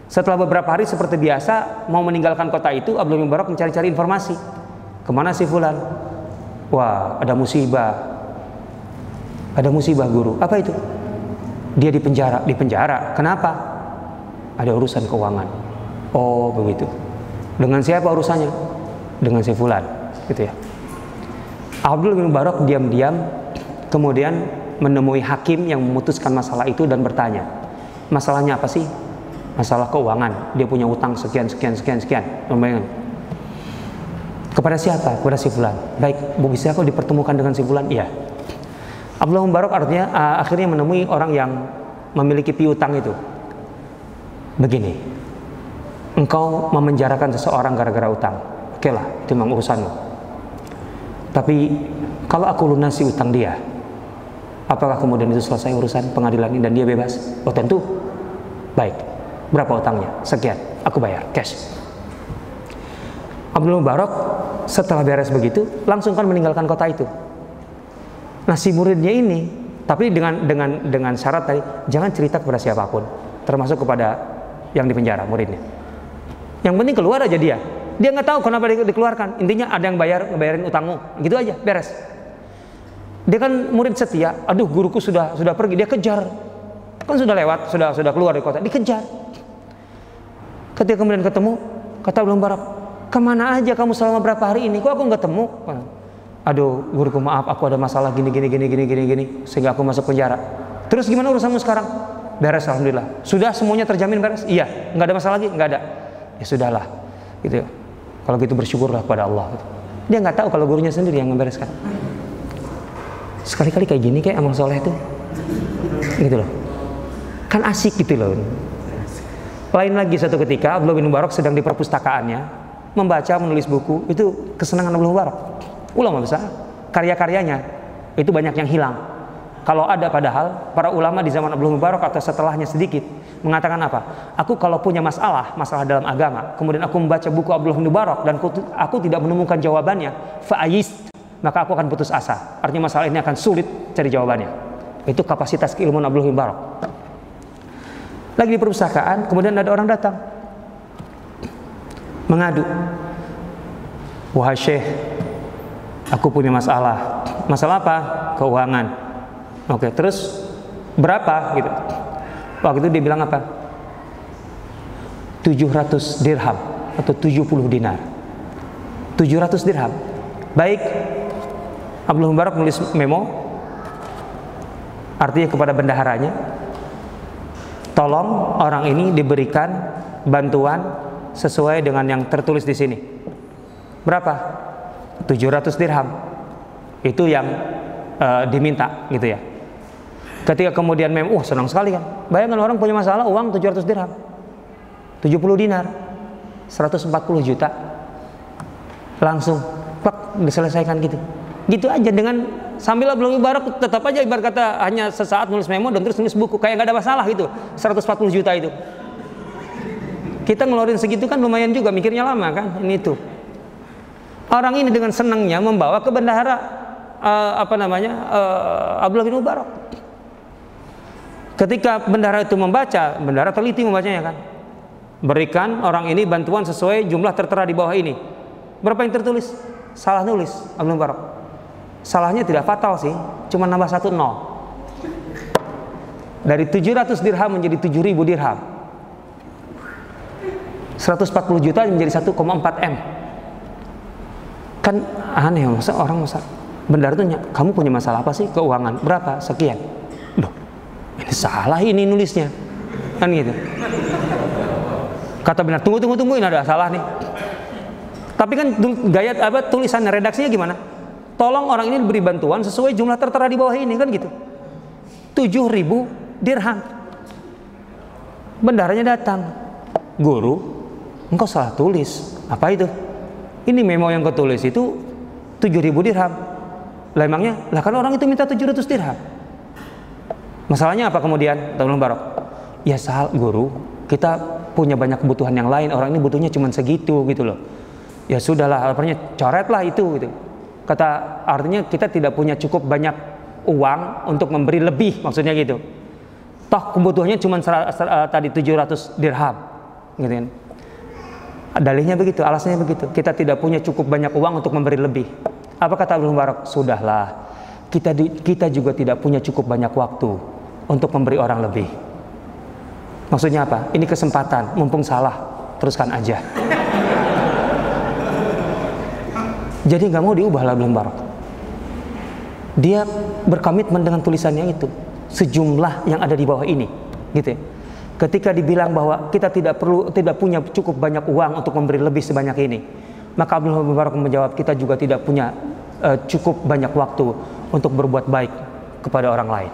A: Setelah beberapa hari seperti biasa mau meninggalkan kota itu, Abdullah bin Mubarak mencari-cari informasi. Kemana si fulan? Wah, ada musibah. Ada musibah guru. Apa itu? Dia di penjara. Di penjara. Kenapa? Ada urusan keuangan. Oh, begitu. Dengan siapa urusannya? Dengan si fulan, gitu ya. Abdullah bin Mubarak diam-diam kemudian menemui hakim yang memutuskan masalah itu dan bertanya, masalahnya apa sih? Masalah keuangan, dia punya utang sekian. Membayangkan. Kepada siapa? Kepada si fulan. Baik, bisa kau dipertemukan dengan si fulan? Iya. Abdullah bin Mubarak artinya akhirnya menemui orang yang memiliki piutang itu. Begini, engkau memenjarakan seseorang gara-gara utang. Oke lah, itu memang urusanmu. Tapi kalau aku lunasi utang dia, apakah kemudian itu selesai urusan pengadilan ini dan dia bebas? Oh tentu. Baik. Berapa utangnya? Sekian, aku bayar cash. Abdullah bin Mubarak setelah beres begitu langsung kan meninggalkan kota itu. Nah si muridnya ini, tapi dengan syarat tadi jangan cerita kepada siapapun, termasuk kepada yang di penjara muridnya. Yang penting keluar aja dia nggak tahu kenapa dikeluarkan. Intinya ada yang ngebayarin utangmu, gitu aja, beres. Dia kan murid setia. Aduh, guruku sudah pergi, dia kejar. Kan sudah lewat, sudah keluar dari kota, dikejar. Ketika kemudian ketemu, kata Abdullah bin Mubarak, kemana aja kamu selama berapa hari ini? Kok aku nggak ketemu? Aduh, guruku maaf, aku ada masalah gini, sehingga aku masuk penjara. Terus gimana urusanmu sekarang? Beres, alhamdulillah. Sudah semuanya terjamin beres? Iya. Nggak ada masalah lagi? Nggak ada. Ya sudahlah, gitu. Kalau gitu bersyukurlah kepada Allah. Gitu. Dia nggak tahu kalau gurunya sendiri yang membereskan. Sekali-kali kayak gini kayak amal soleh itu, gitu loh. Kan asik gitu loh. Lain lagi satu ketika Abdullah bin Mubarak sedang di perpustakaannya membaca, menulis buku. Itu kesenangan Abdullah bin Mubarak. Ulama besar, karya-karyanya itu banyak yang hilang. Kalau ada, padahal para ulama di zaman Abdullah bin Mubarak atau setelahnya sedikit mengatakan apa? Aku kalau punya masalah dalam agama, kemudian aku membaca buku Abdullah bin Mubarak dan aku tidak menemukan jawabannya, fa'ayist, maka aku akan putus asa. Artinya masalah ini akan sulit cari jawabannya. Itu kapasitas keilmuan Abdullah bin Mubarak. Lagi di perpustakaan, kemudian ada orang datang mengadu. Wahai Syekh, aku punya masalah. Masalah apa? Keuangan. Oke, terus berapa gitu? Waktu itu dia bilang apa? 700 dirham atau 70 dinar. 700 dirham. Baik. Abdul Mubarak nulis memo, artinya kepada bendaharanya, tolong orang ini diberikan bantuan sesuai dengan yang tertulis di sini. Berapa? 700 dirham. Itu yang diminta gitu ya. Ketika kemudian senang sekali kan. Bayangkan orang punya masalah uang 700 dirham. 70 dinar. 140 juta. Langsung plak diselesaikan gitu. Gitu aja dengan sambil Abdul Mubarak tetap aja ibarat kata hanya sesaat nulis memo dan terus nulis buku kayak nggak ada masalah gitu. 140 juta itu. Kita ngeluarin segitu kan lumayan juga, mikirnya lama kan ini itu. Orang ini dengan senangnya membawa ke bendahara Abdullah bin Mubarak. Ketika bendahara itu membaca, bendahara teliti membacanya kan. Berikan orang ini bantuan sesuai jumlah tertera di bawah ini. Berapa yang tertulis? Salah nulis Abdul Mubarak. Salahnya tidak fatal sih, cuma nambah 1 nol. Dari 700 dirham menjadi 7.000 dirham. 140 juta menjadi 1,4 M. Kan aneh, masa bendahara itu kamu punya masalah apa sih? Keuangan berapa? Sekian. Loh, ini salah ini nulisnya. Kan gitu. Kata benar, tunggu ini ada salah nih. Tapi kan gaya tulisan redaksinya gimana? Tolong orang ini diberi bantuan sesuai jumlah tertera di bawah ini kan gitu. 7.000 dirham. Bendaharanya datang. Guru, engkau salah tulis. Apa itu? Ini memo yang kau tulis itu 7.000 dirham. Lah emangnya, kan orang itu minta 700 dirham. Masalahnya apa kemudian? Abdul Mubarak. Ya guru, kita punya banyak kebutuhan yang lain. Orang ini butuhnya cuma segitu gitu loh. Ya sudahlah, artinya coretlah itu gitu. Kata artinya kita tidak punya cukup banyak uang untuk memberi lebih, maksudnya gitu. Toh kebutuhannya cuma tadi 700 dirham gitu kan. Dalihnya begitu, alasannya begitu. Kita tidak punya cukup banyak uang untuk memberi lebih. Apa kata Abdul Mubarak? Sudahlah, kita juga tidak punya cukup banyak waktu untuk memberi orang lebih. Maksudnya apa? Ini kesempatan, mumpung salah, teruskan aja. Jadi nggak mau diubah lah Abdul Mubarak. Dia berkomitmen dengan tulisannya itu, sejumlah yang ada di bawah ini, gitu ya. Ketika dibilang bahwa kita tidak punya cukup banyak uang untuk memberi lebih sebanyak ini, maka Abdul Mubarak menjawab, kita juga tidak punya cukup banyak waktu untuk berbuat baik kepada orang lain.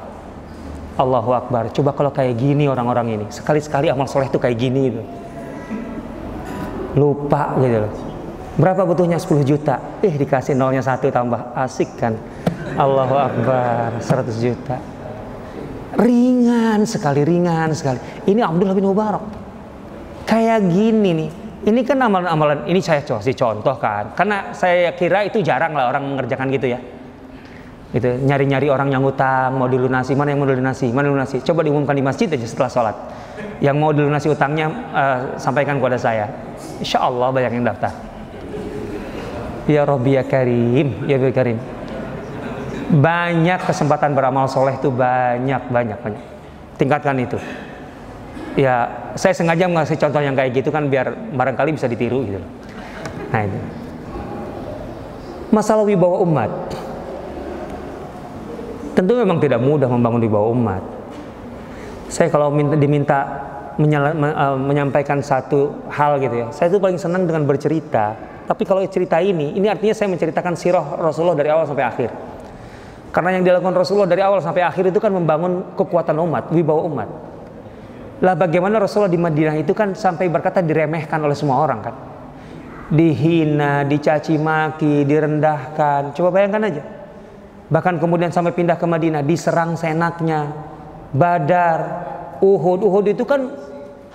A: Allahu Akbar. Coba kalau kayak gini orang-orang ini, sekali-sekali amal soleh itu kayak gini gitu. Lupa gitu loh. Berapa butuhnya? 10 juta. Dikasih nolnya 1 tambah, asik kan. Allahu Akbar. 100 juta. Ringan sekali. Ini Abdullah bin Mubarak. Kayak gini nih. Ini kan amalan-amalan, ini saya kasih contoh kan. Karena saya kira itu jarang lah orang mengerjakan gitu ya. Gitu, nyari-nyari orang yang utang, mau dilunasi, mana yang mau dilunasi. Coba diumumkan di masjid aja setelah sholat. Yang mau dilunasi utangnya, sampaikan kepada saya. Insya Allah banyak yang daftar. Ya Rabbi ya Karim, ya Rabbi Karim. Banyak kesempatan beramal soleh itu banyak. Tingkatkan itu. Ya, saya sengaja ngasih contoh yang kayak gitu kan biar barangkali bisa ditiru gitu. Nah itu. Masalah wibawa umat. Tentu memang tidak mudah membangun wibawa umat. Saya kalau diminta menyampaikan satu hal gitu ya, saya itu paling senang dengan bercerita. Tapi kalau cerita ini artinya saya menceritakan sirah Rasulullah dari awal sampai akhir. Karena yang dilakukan Rasulullah dari awal sampai akhir itu kan membangun kekuatan umat, wibawa umat. Lah bagaimana Rasulullah di Madinah itu kan sampai berkata diremehkan oleh semua orang kan. Dihina, dicaci maki, direndahkan. Coba bayangkan aja. Bahkan kemudian sampai pindah ke Madinah, diserang senaknya. Badar, Uhud itu kan,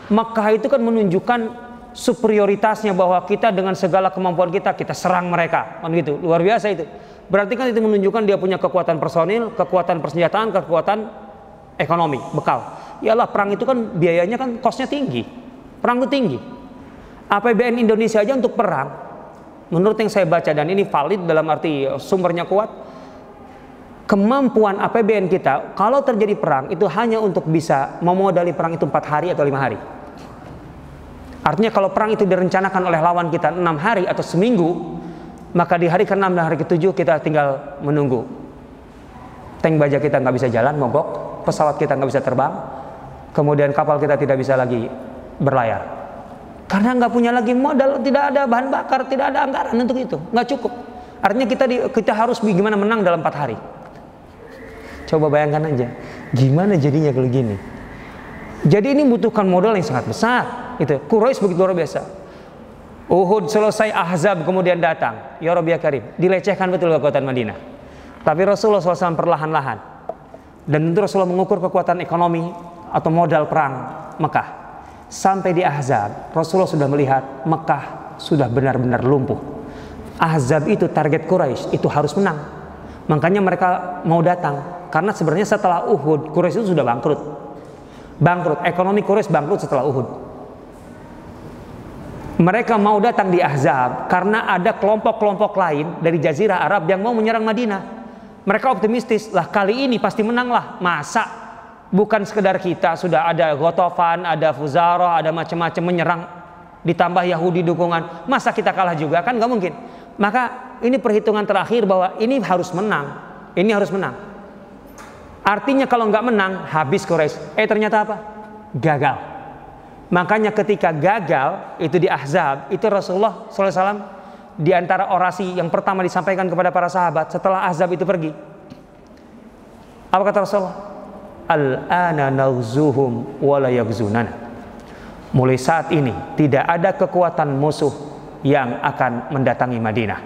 A: Makkah itu kan menunjukkan superioritasnya bahwa kita dengan segala kemampuan kita serang mereka, kan gitu. Luar biasa itu. Berarti kan itu menunjukkan dia punya kekuatan personil, kekuatan persenjataan, kekuatan ekonomi, bekal. Yalah perang itu kan biayanya kan kosnya tinggi. Perang itu tinggi. APBN Indonesia aja untuk perang menurut yang saya baca, dan ini valid dalam arti sumbernya kuat, kemampuan APBN kita kalau terjadi perang itu hanya untuk bisa memodali perang itu 4 hari atau 5 hari. Artinya kalau perang itu direncanakan oleh lawan kita 6 hari atau seminggu, maka di hari ke-6 dan hari ke-7 kita tinggal menunggu. Tank baja kita nggak bisa jalan, mogok. Pesawat kita nggak bisa terbang. Kemudian kapal kita tidak bisa lagi berlayar. Karena nggak punya lagi modal, tidak ada bahan bakar, tidak ada anggaran untuk itu, nggak cukup. Artinya kita harus gimana menang dalam 4 hari. Coba bayangkan aja, gimana jadinya kalau gini. Jadi ini membutuhkan modal yang sangat besar. Itu Quraisy begitu luar biasa. Uhud selesai, Ahzab kemudian datang. Ya Rabbi ya Karim, dilecehkan betul kekuatan Madinah. Tapi Rasulullah SAW perlahan-lahan. Dan tentu Rasulullah mengukur kekuatan ekonomi atau modal perang Mekah. Sampai di Ahzab, Rasulullah sudah melihat Mekah sudah benar-benar lumpuh. Ahzab itu target Quraisy, itu harus menang. Makanya mereka mau datang. Karena sebenarnya setelah Uhud, Quraisy itu sudah bangkrut. Bangkrut, ekonomi Quraisy bangkrut setelah Uhud. Mereka mau datang di Ahzab karena ada kelompok-kelompok lain dari Jazirah Arab yang mau menyerang Madinah. Mereka optimistis, lah kali ini pasti menang lah. Masa? Bukan sekedar kita, sudah ada Ghatafan, ada Fuzarah, ada macam-macam menyerang, ditambah Yahudi dukungan. Masa kita kalah juga? Kan nggak mungkin. Maka ini perhitungan terakhir bahwa ini harus menang. Ini harus menang. Artinya kalau nggak menang, habis Quraisy. Ternyata apa? Gagal. Makanya ketika gagal itu di Ahzab, itu Rasulullah SAW di antara orasi yang pertama disampaikan kepada para sahabat setelah Ahzab itu pergi. Apa kata Rasulullah? Al-ana naghzuhum wa la yaghzunana. Mulai saat ini tidak ada kekuatan musuh yang akan mendatangi Madinah.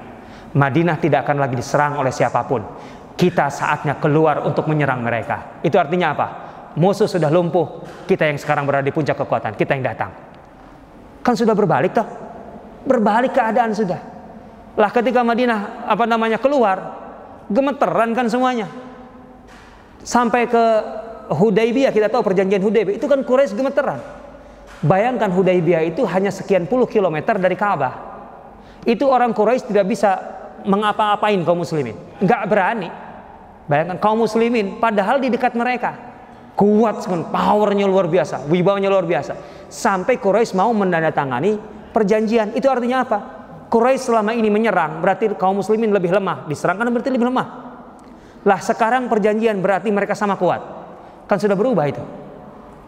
A: Madinah tidak akan lagi diserang oleh siapapun. Kita saatnya keluar untuk menyerang mereka. Itu artinya apa? Musuh sudah lumpuh, kita yang sekarang berada di puncak kekuatan, kita yang datang. Kan sudah berbalik toh? Berbalik keadaan sudah. Lah ketika Madinah keluar, gemeteran kan semuanya. Sampai ke Hudaybiyah, kita tahu perjanjian Hudaybiyah, itu kan Quraisy gemeteran. Bayangkan Hudaybiyah itu hanya sekian puluh kilometer dari Ka'bah. Itu orang Quraisy tidak bisa mengapa-apain kaum muslimin, nggak berani. Bayangkan kaum muslimin, padahal di dekat mereka, kuat sekali, powernya luar biasa, wibawanya luar biasa. Sampai Quraisy mau menandatangani perjanjian. Itu artinya apa? Quraisy selama ini menyerang, berarti kaum muslimin lebih lemah. Diserang kan berarti lebih lemah. Lah sekarang perjanjian berarti mereka sama kuat. Kan sudah berubah itu.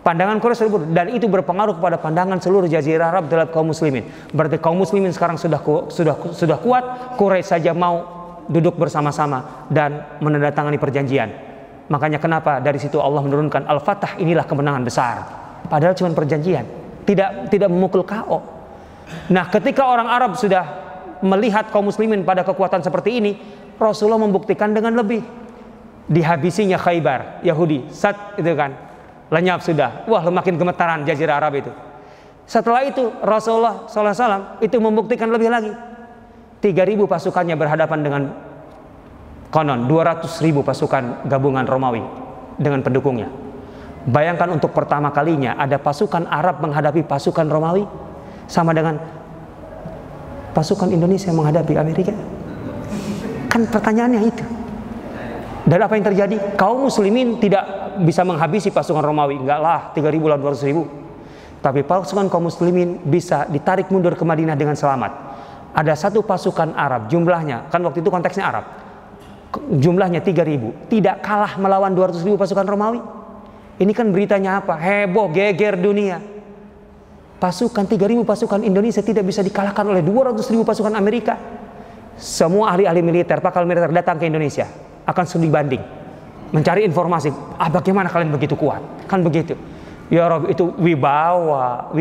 A: Pandangan Quraisy sudah berubah, dan itu berpengaruh kepada pandangan seluruh Jazirah Arab terhadap kaum muslimin. Berarti kaum muslimin sekarang sudah kuat. Quraisy saja mau duduk bersama-sama dan menandatangani perjanjian. Makanya kenapa dari situ Allah menurunkan Al-Fatah, inilah kemenangan besar. Padahal cuma perjanjian, tidak memukul KO. Nah, ketika orang Arab sudah melihat kaum muslimin pada kekuatan seperti ini, Rasulullah membuktikan dengan lebih. Dihabisinya Khaybar, Yahudi, itu kan lenyap sudah. Wah, makin gemetaran Jazirah Arab itu. Setelah itu Rasulullah SAW itu membuktikan lebih lagi. 3.000 pasukannya berhadapan dengan konon 200.000 pasukan gabungan Romawi dengan pendukungnya. Bayangkan untuk pertama kalinya ada pasukan Arab menghadapi pasukan Romawi, sama dengan pasukan Indonesia menghadapi Amerika. Kan pertanyaannya itu. Dan apa yang terjadi? Kaum muslimin tidak bisa menghabisi pasukan Romawi. Enggak lah, 3.000 lawan 200.000. Tapi pasukan kaum muslimin bisa ditarik mundur ke Madinah dengan selamat. Ada satu pasukan Arab, jumlahnya, kan waktu itu konteksnya Arab, jumlahnya 3.000, tidak kalah melawan 200.000 pasukan Romawi. Ini kan beritanya apa? Heboh, geger dunia. 3.000 pasukan Indonesia tidak bisa dikalahkan oleh 200.000 pasukan Amerika. Semua ahli-ahli militer, pakal militer datang ke Indonesia, akan studi banding, mencari informasi, bagaimana kalian begitu kuat, kan begitu. Ya Rabb, itu wibawa.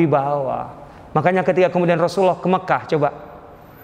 A: Makanya ketika kemudian Rasulullah ke Mekah, coba,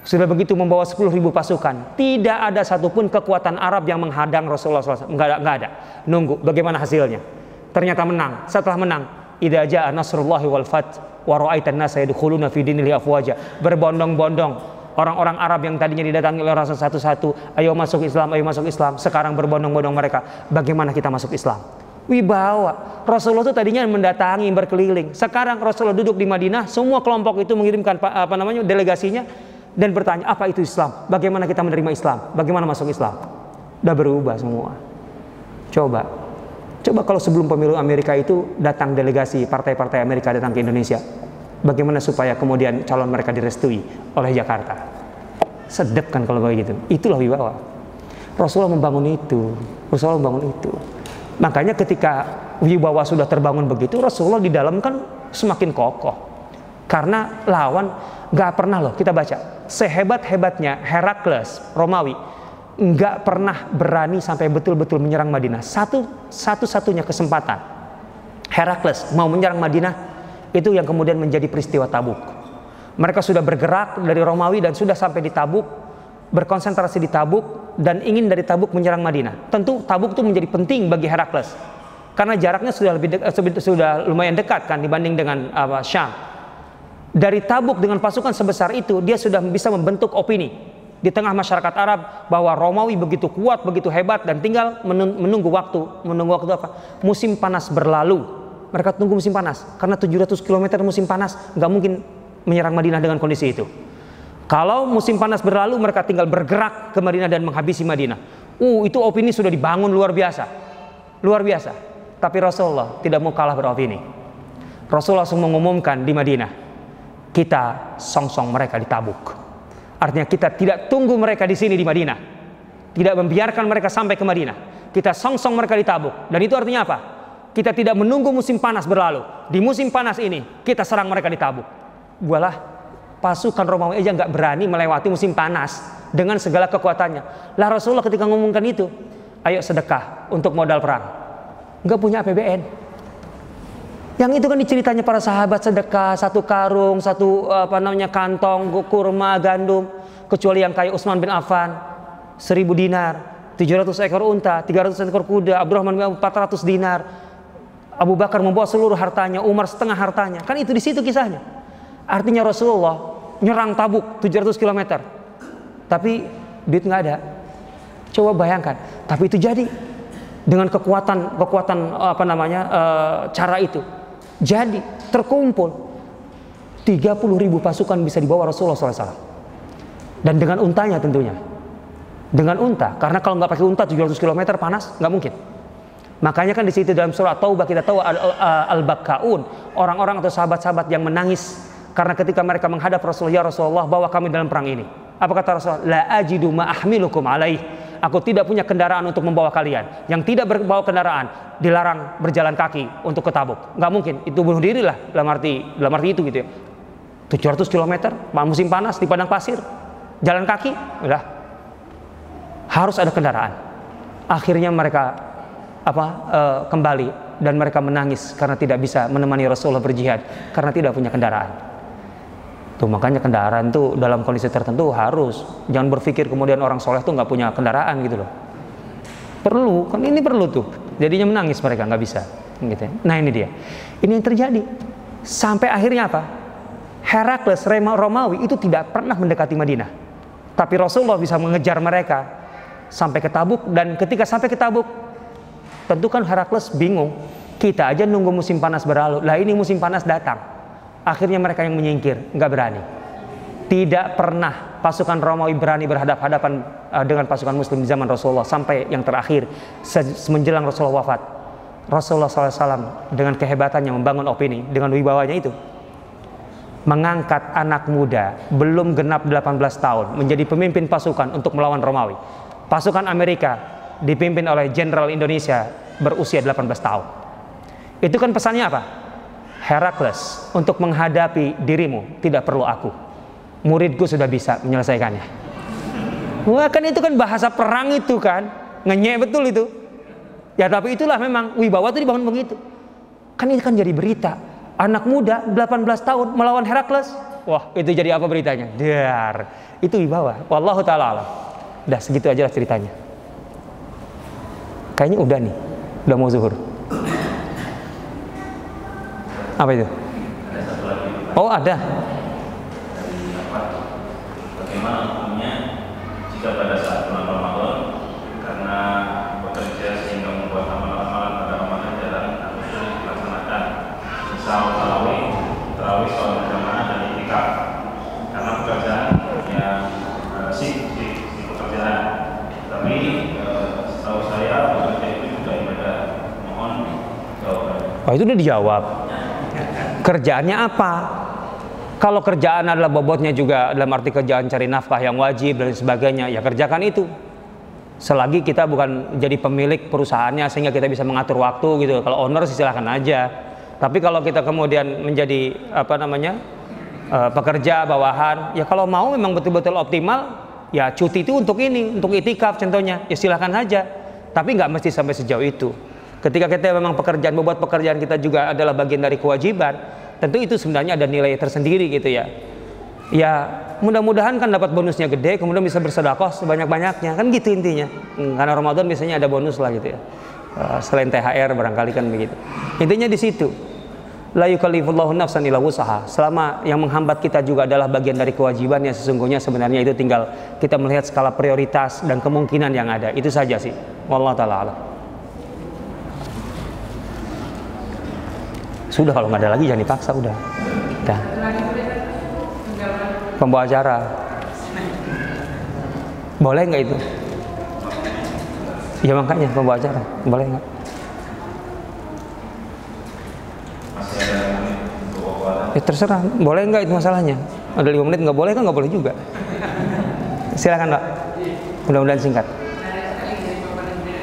A: sudah begitu membawa 10.000 pasukan, tidak ada satupun kekuatan Arab yang menghadang Rasulullah SAW, nggak ada. Nunggu bagaimana hasilnya. Ternyata menang. Setelah menang, idza jaa nasrullahi wal fath wa ra'aitan nasa yadkhuluna fi dinillahi afwaja, berbondong-bondong orang-orang Arab yang tadinya didatangi oleh Rasul satu-satu, ayo masuk Islam, sekarang berbondong-bondong mereka, bagaimana kita masuk Islam? Wibawa. Rasulullah itu tadinya mendatangi, berkeliling. Sekarang Rasulullah duduk di Madinah, semua kelompok itu mengirimkan delegasinya, dan bertanya apa itu Islam, bagaimana kita menerima Islam, bagaimana masuk Islam. Udah berubah semua. Coba kalau sebelum pemilu Amerika itu datang delegasi partai-partai Amerika datang ke Indonesia, bagaimana supaya kemudian calon mereka direstui oleh Jakarta. Sedep kan kalau begitu. Itulah wibawa. Rasulullah membangun itu. Makanya ketika wibawa sudah terbangun begitu, Rasulullah di dalam kan semakin kokoh. Karena lawan gak pernah loh, kita baca, sehebat-hebatnya Herakles Romawi gak pernah berani sampai betul-betul menyerang Madinah. Satu-satunya kesempatan Herakles mau menyerang Madinah itu yang kemudian menjadi peristiwa Tabuk. Mereka sudah bergerak dari Romawi dan sudah sampai di Tabuk, berkonsentrasi di Tabuk dan ingin dari Tabuk menyerang Madinah. Tentu Tabuk itu menjadi penting bagi Herakles karena jaraknya sudah lumayan dekat kan dibanding dengan Syam. Dari Tabuk dengan pasukan sebesar itu dia sudah bisa membentuk opini di tengah masyarakat Arab bahwa Romawi begitu kuat, begitu hebat, dan tinggal menunggu waktu apa? Musim panas berlalu. Mereka tunggu musim panas karena 700 km musim panas, nggak mungkin menyerang Madinah dengan kondisi itu. Kalau musim panas berlalu, mereka tinggal bergerak ke Madinah dan menghabisi Madinah. Itu opini sudah dibangun luar biasa. Tapi Rasulullah tidak mau kalah beropini. Rasulullah langsung mengumumkan di Madinah, kita songsong mereka di Tabuk. Artinya kita tidak tunggu mereka di sini di Madinah, tidak membiarkan mereka sampai ke Madinah. Kita songsong mereka di Tabuk. Dan itu artinya apa? Kita tidak menunggu musim panas berlalu. Di musim panas ini kita serang mereka di Tabuk. Bualah pasukan Romawi aja nggak berani melewati musim panas dengan segala kekuatannya. Lah Rasulullah ketika ngomongkan itu, ayo sedekah untuk modal perang. Nggak punya APBN. Yang itu kan diceritanya para sahabat sedekah 1 karung, 1 kantong kurma, gandum, kecuali yang kayak Utsman bin Affan 1000 dinar, 700 ekor unta, 300 ekor kuda, Abdurrahman bin 400 dinar, Abu Bakar membawa seluruh hartanya, Umar setengah hartanya. Kan itu di situ kisahnya. Artinya Rasulullah nyerang Tabuk 700 km. Tapi duit nggak ada. Coba bayangkan. Tapi itu jadi dengan kekuatan cara itu. Jadi terkumpul 30.000 pasukan bisa dibawa Rasulullah SAW. Dan dengan untanya tentunya. Dengan unta, karena kalau nggak pakai unta 700 km panas nggak mungkin. Makanya kan di situ dalam surah Taubah kita tahu al-Bakkaun, orang-orang atau sahabat-sahabat yang menangis karena ketika mereka menghadap Rasulullah, ya Rasulullah, bawa kami dalam perang ini. Apa kata Rasulullah? La ajidu ma ahmilukum alaih. Aku tidak punya kendaraan untuk membawa kalian. Yang tidak berbawa kendaraan dilarang berjalan kaki untuk ke Tabuk. Nggak mungkin, itu bunuh diri lah dalam arti itu gitu ya. 700 km musim panas di padang pasir, jalan kaki, udah harus ada kendaraan. Akhirnya mereka kembali dan mereka menangis karena tidak bisa menemani Rasulullah berjihad karena tidak punya kendaraan. Tuh makanya kendaraan tuh dalam kondisi tertentu harus, jangan berpikir kemudian orang soleh tuh nggak punya kendaraan gitu loh. Perlu, kan ini perlu tuh. Jadinya menangis mereka nggak bisa. Gitu ya. Nah ini dia. Ini yang terjadi. Sampai akhirnya apa? Herakles Romawi itu tidak pernah mendekati Madinah. Tapi Rasulullah bisa mengejar mereka sampai ke Tabuk, dan ketika sampai ke Tabuk, tentu kan Herakles bingung. Kita aja nunggu musim panas berlalu. Lah ini musim panas datang. Akhirnya mereka yang menyingkir, nggak berani. Tidak pernah pasukan Romawi berani berhadapan dengan pasukan Muslim di zaman Rasulullah sampai yang terakhir menjelang Rasulullah wafat. Rasulullah SAW dengan kehebatannya membangun opini dengan wibawanya itu, mengangkat anak muda belum genap 18 tahun menjadi pemimpin pasukan untuk melawan Romawi. Pasukan Amerika dipimpin oleh Jenderal Indonesia berusia 18 tahun. Itu kan pesannya apa? Herakles, untuk menghadapi dirimu tidak perlu aku. Muridku sudah bisa menyelesaikannya. Wah, kan itu kan bahasa perang itu kan. Ngenyek betul itu. Ya tapi itulah memang wibawa itu dibangun begitu. Kan ini kan jadi berita. Anak muda 18 tahun melawan Herakles. Wah, itu jadi apa beritanya? Dar. Itu wibawa. Wallahu ta'ala alam. Udah segitu aja lah ceritanya. Kayaknya udah nih. Udah mau zuhur. Apa itu? Oh ada.
C: Bagaimana hukumnya jika pada saat bulan Ramadan karena bekerja sehingga membuat amalan-amalan pada Ramadan jarang atau sulit dilaksanakan, misal tarawih sholat berjamaah dan itikaf, karena pekerjaan ya
A: Oh, itu udah dijawab. Kerjaannya apa? Kalau kerjaan adalah bobotnya juga dalam arti kerjaan cari nafkah yang wajib dan sebagainya, ya kerjakan itu. Selagi kita bukan jadi pemilik perusahaannya sehingga kita bisa mengatur waktu gitu. Kalau owner silahkan aja. Tapi kalau kita kemudian menjadi pekerja bawahan, ya kalau mau memang betul-betul optimal, ya cuti itu untuk ini, untuk itikaf contohnya, ya silahkan aja. Tapi nggak mesti sampai sejauh itu. Ketika kita memang bobot pekerjaan kita juga adalah bagian dari kewajiban, tentu itu sebenarnya ada nilai tersendiri gitu ya. Ya mudah-mudahan kan dapat bonusnya gede, kemudian bisa bersedekah sebanyak-banyaknya, kan gitu intinya. Karena Ramadan biasanya ada bonus lah gitu ya. Selain THR barangkali kan begitu. Intinya di situ. La yukallifullahu nafsan illa wus'aha. Selama yang menghambat kita juga adalah bagian dari kewajiban yang sesungguhnya sebenarnya itu tinggal kita melihat skala prioritas dan kemungkinan yang ada. Itu saja sih. Wallahu taala alam. Sudah, kalau nggak ada lagi jangan dipaksa, udah. Pembawa acara. Boleh nggak itu? Ya makanya pembawa acara. Boleh nggak? Ya terserah, boleh nggak itu masalahnya. Ada 5 menit nggak boleh kan nggak boleh juga. Silakan Pak. Mudah-mudahan singkat.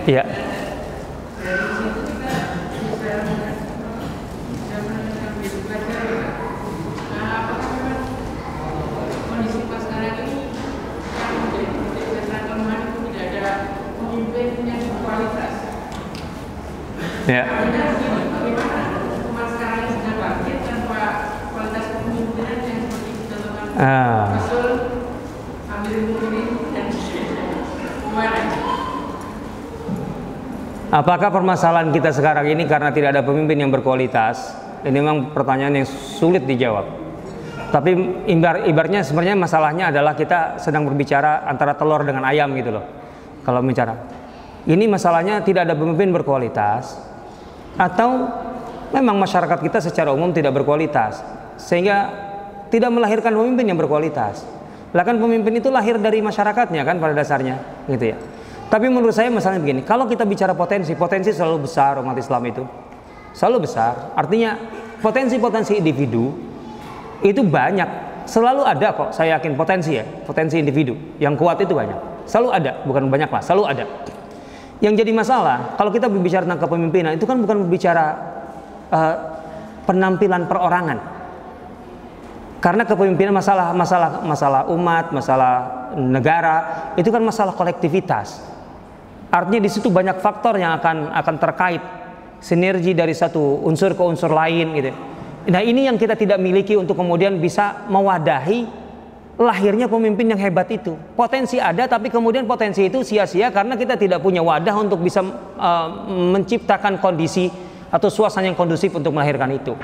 A: Iya. Ya. Apakah permasalahan kita sekarang ini karena tidak ada pemimpin yang berkualitas? Ini memang pertanyaan yang sulit dijawab. Tapi ibaratnya sebenarnya masalahnya adalah kita sedang berbicara antara telur dengan ayam gitu loh. Kalau bicara, ini masalahnya tidak ada pemimpin berkualitas, atau memang masyarakat kita secara umum tidak berkualitas sehingga tidak melahirkan pemimpin yang berkualitas. Lah kan pemimpin itu lahir dari masyarakatnya kan pada dasarnya, gitu ya. Tapi menurut saya masalahnya begini, kalau kita bicara potensi selalu besar umat Islam itu. Selalu besar, artinya potensi individu itu banyak, selalu ada kok, saya yakin potensi individu yang kuat itu banyak. Selalu ada, bukan banyak lah, selalu ada. Yang jadi masalah, kalau kita berbicara tentang kepemimpinan, itu kan bukan berbicara penampilan perorangan. Karena kepemimpinan masalah umat, masalah negara, itu kan masalah kolektivitas. Artinya di situ banyak faktor yang akan terkait, sinergi dari satu unsur ke unsur lain gitu. Nah, ini yang kita tidak miliki untuk kemudian bisa mewadahi lahirnya pemimpin yang hebat itu. Potensi ada, tapi kemudian potensi itu sia-sia karena kita tidak punya wadah untuk bisa menciptakan kondisi atau suasana yang kondusif untuk melahirkan itu.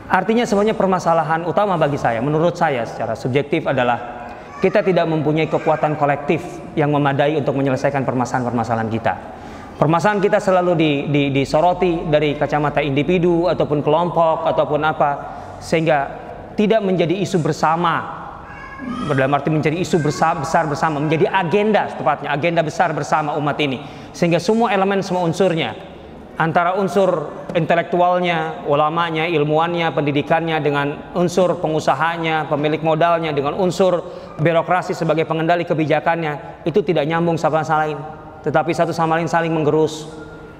A: Artinya sebenarnya permasalahan utama bagi saya, menurut saya secara subjektif adalah kita tidak mempunyai kekuatan kolektif yang memadai untuk menyelesaikan permasalahan-permasalahan kita. Permasalahan kita selalu disoroti dari kacamata individu ataupun kelompok ataupun apa, sehingga tidak menjadi isu bersama, dalam arti menjadi isu besar bersama, menjadi agenda, tepatnya agenda besar bersama umat ini, sehingga semua elemen, semua unsurnya, antara unsur intelektualnya, ulamanya, ilmuannya, pendidikannya, dengan unsur pengusahanya, pemilik modalnya, dengan unsur birokrasi sebagai pengendali kebijakannya, itu tidak nyambung satu sama lain, tetapi satu sama lain saling menggerus,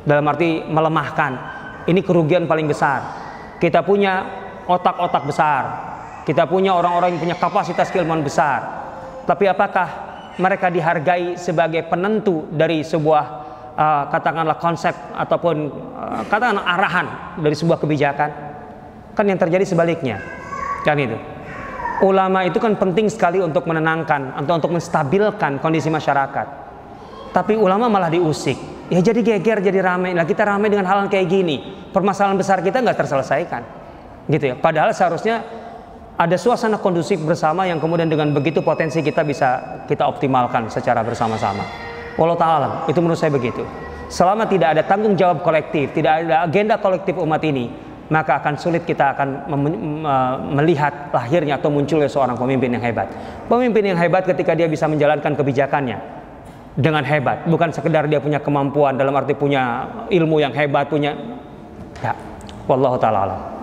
A: dalam arti melemahkan. Ini kerugian paling besar. Kita punya otak-otak besar, kita punya orang-orang yang punya kapasitas keilmuan besar, tapi apakah mereka dihargai sebagai penentu dari sebuah katakanlah konsep ataupun katakanlah arahan dari sebuah kebijakan? Kan yang terjadi sebaliknya, kan itu. Ulama itu kan penting sekali untuk menenangkan atau untuk menstabilkan kondisi masyarakat, tapi ulama malah diusik, ya jadi geger, jadi ramai. Lah kita ramai dengan hal kayak gini, permasalahan besar kita nggak terselesaikan, gitu ya. Padahal seharusnya ada suasana kondusif bersama yang kemudian dengan begitu potensi kita bisa kita optimalkan secara bersama-sama. Wallahu ta'ala, itu menurut saya begitu. Selama tidak ada tanggung jawab kolektif, tidak ada agenda kolektif umat ini, maka akan sulit kita akan melihat lahirnya atau munculnya seorang pemimpin yang hebat. Pemimpin yang hebat ketika dia bisa menjalankan kebijakannya dengan hebat, bukan sekedar dia punya kemampuan dalam arti punya ilmu yang hebat, punya ya, Wallahu taala alam.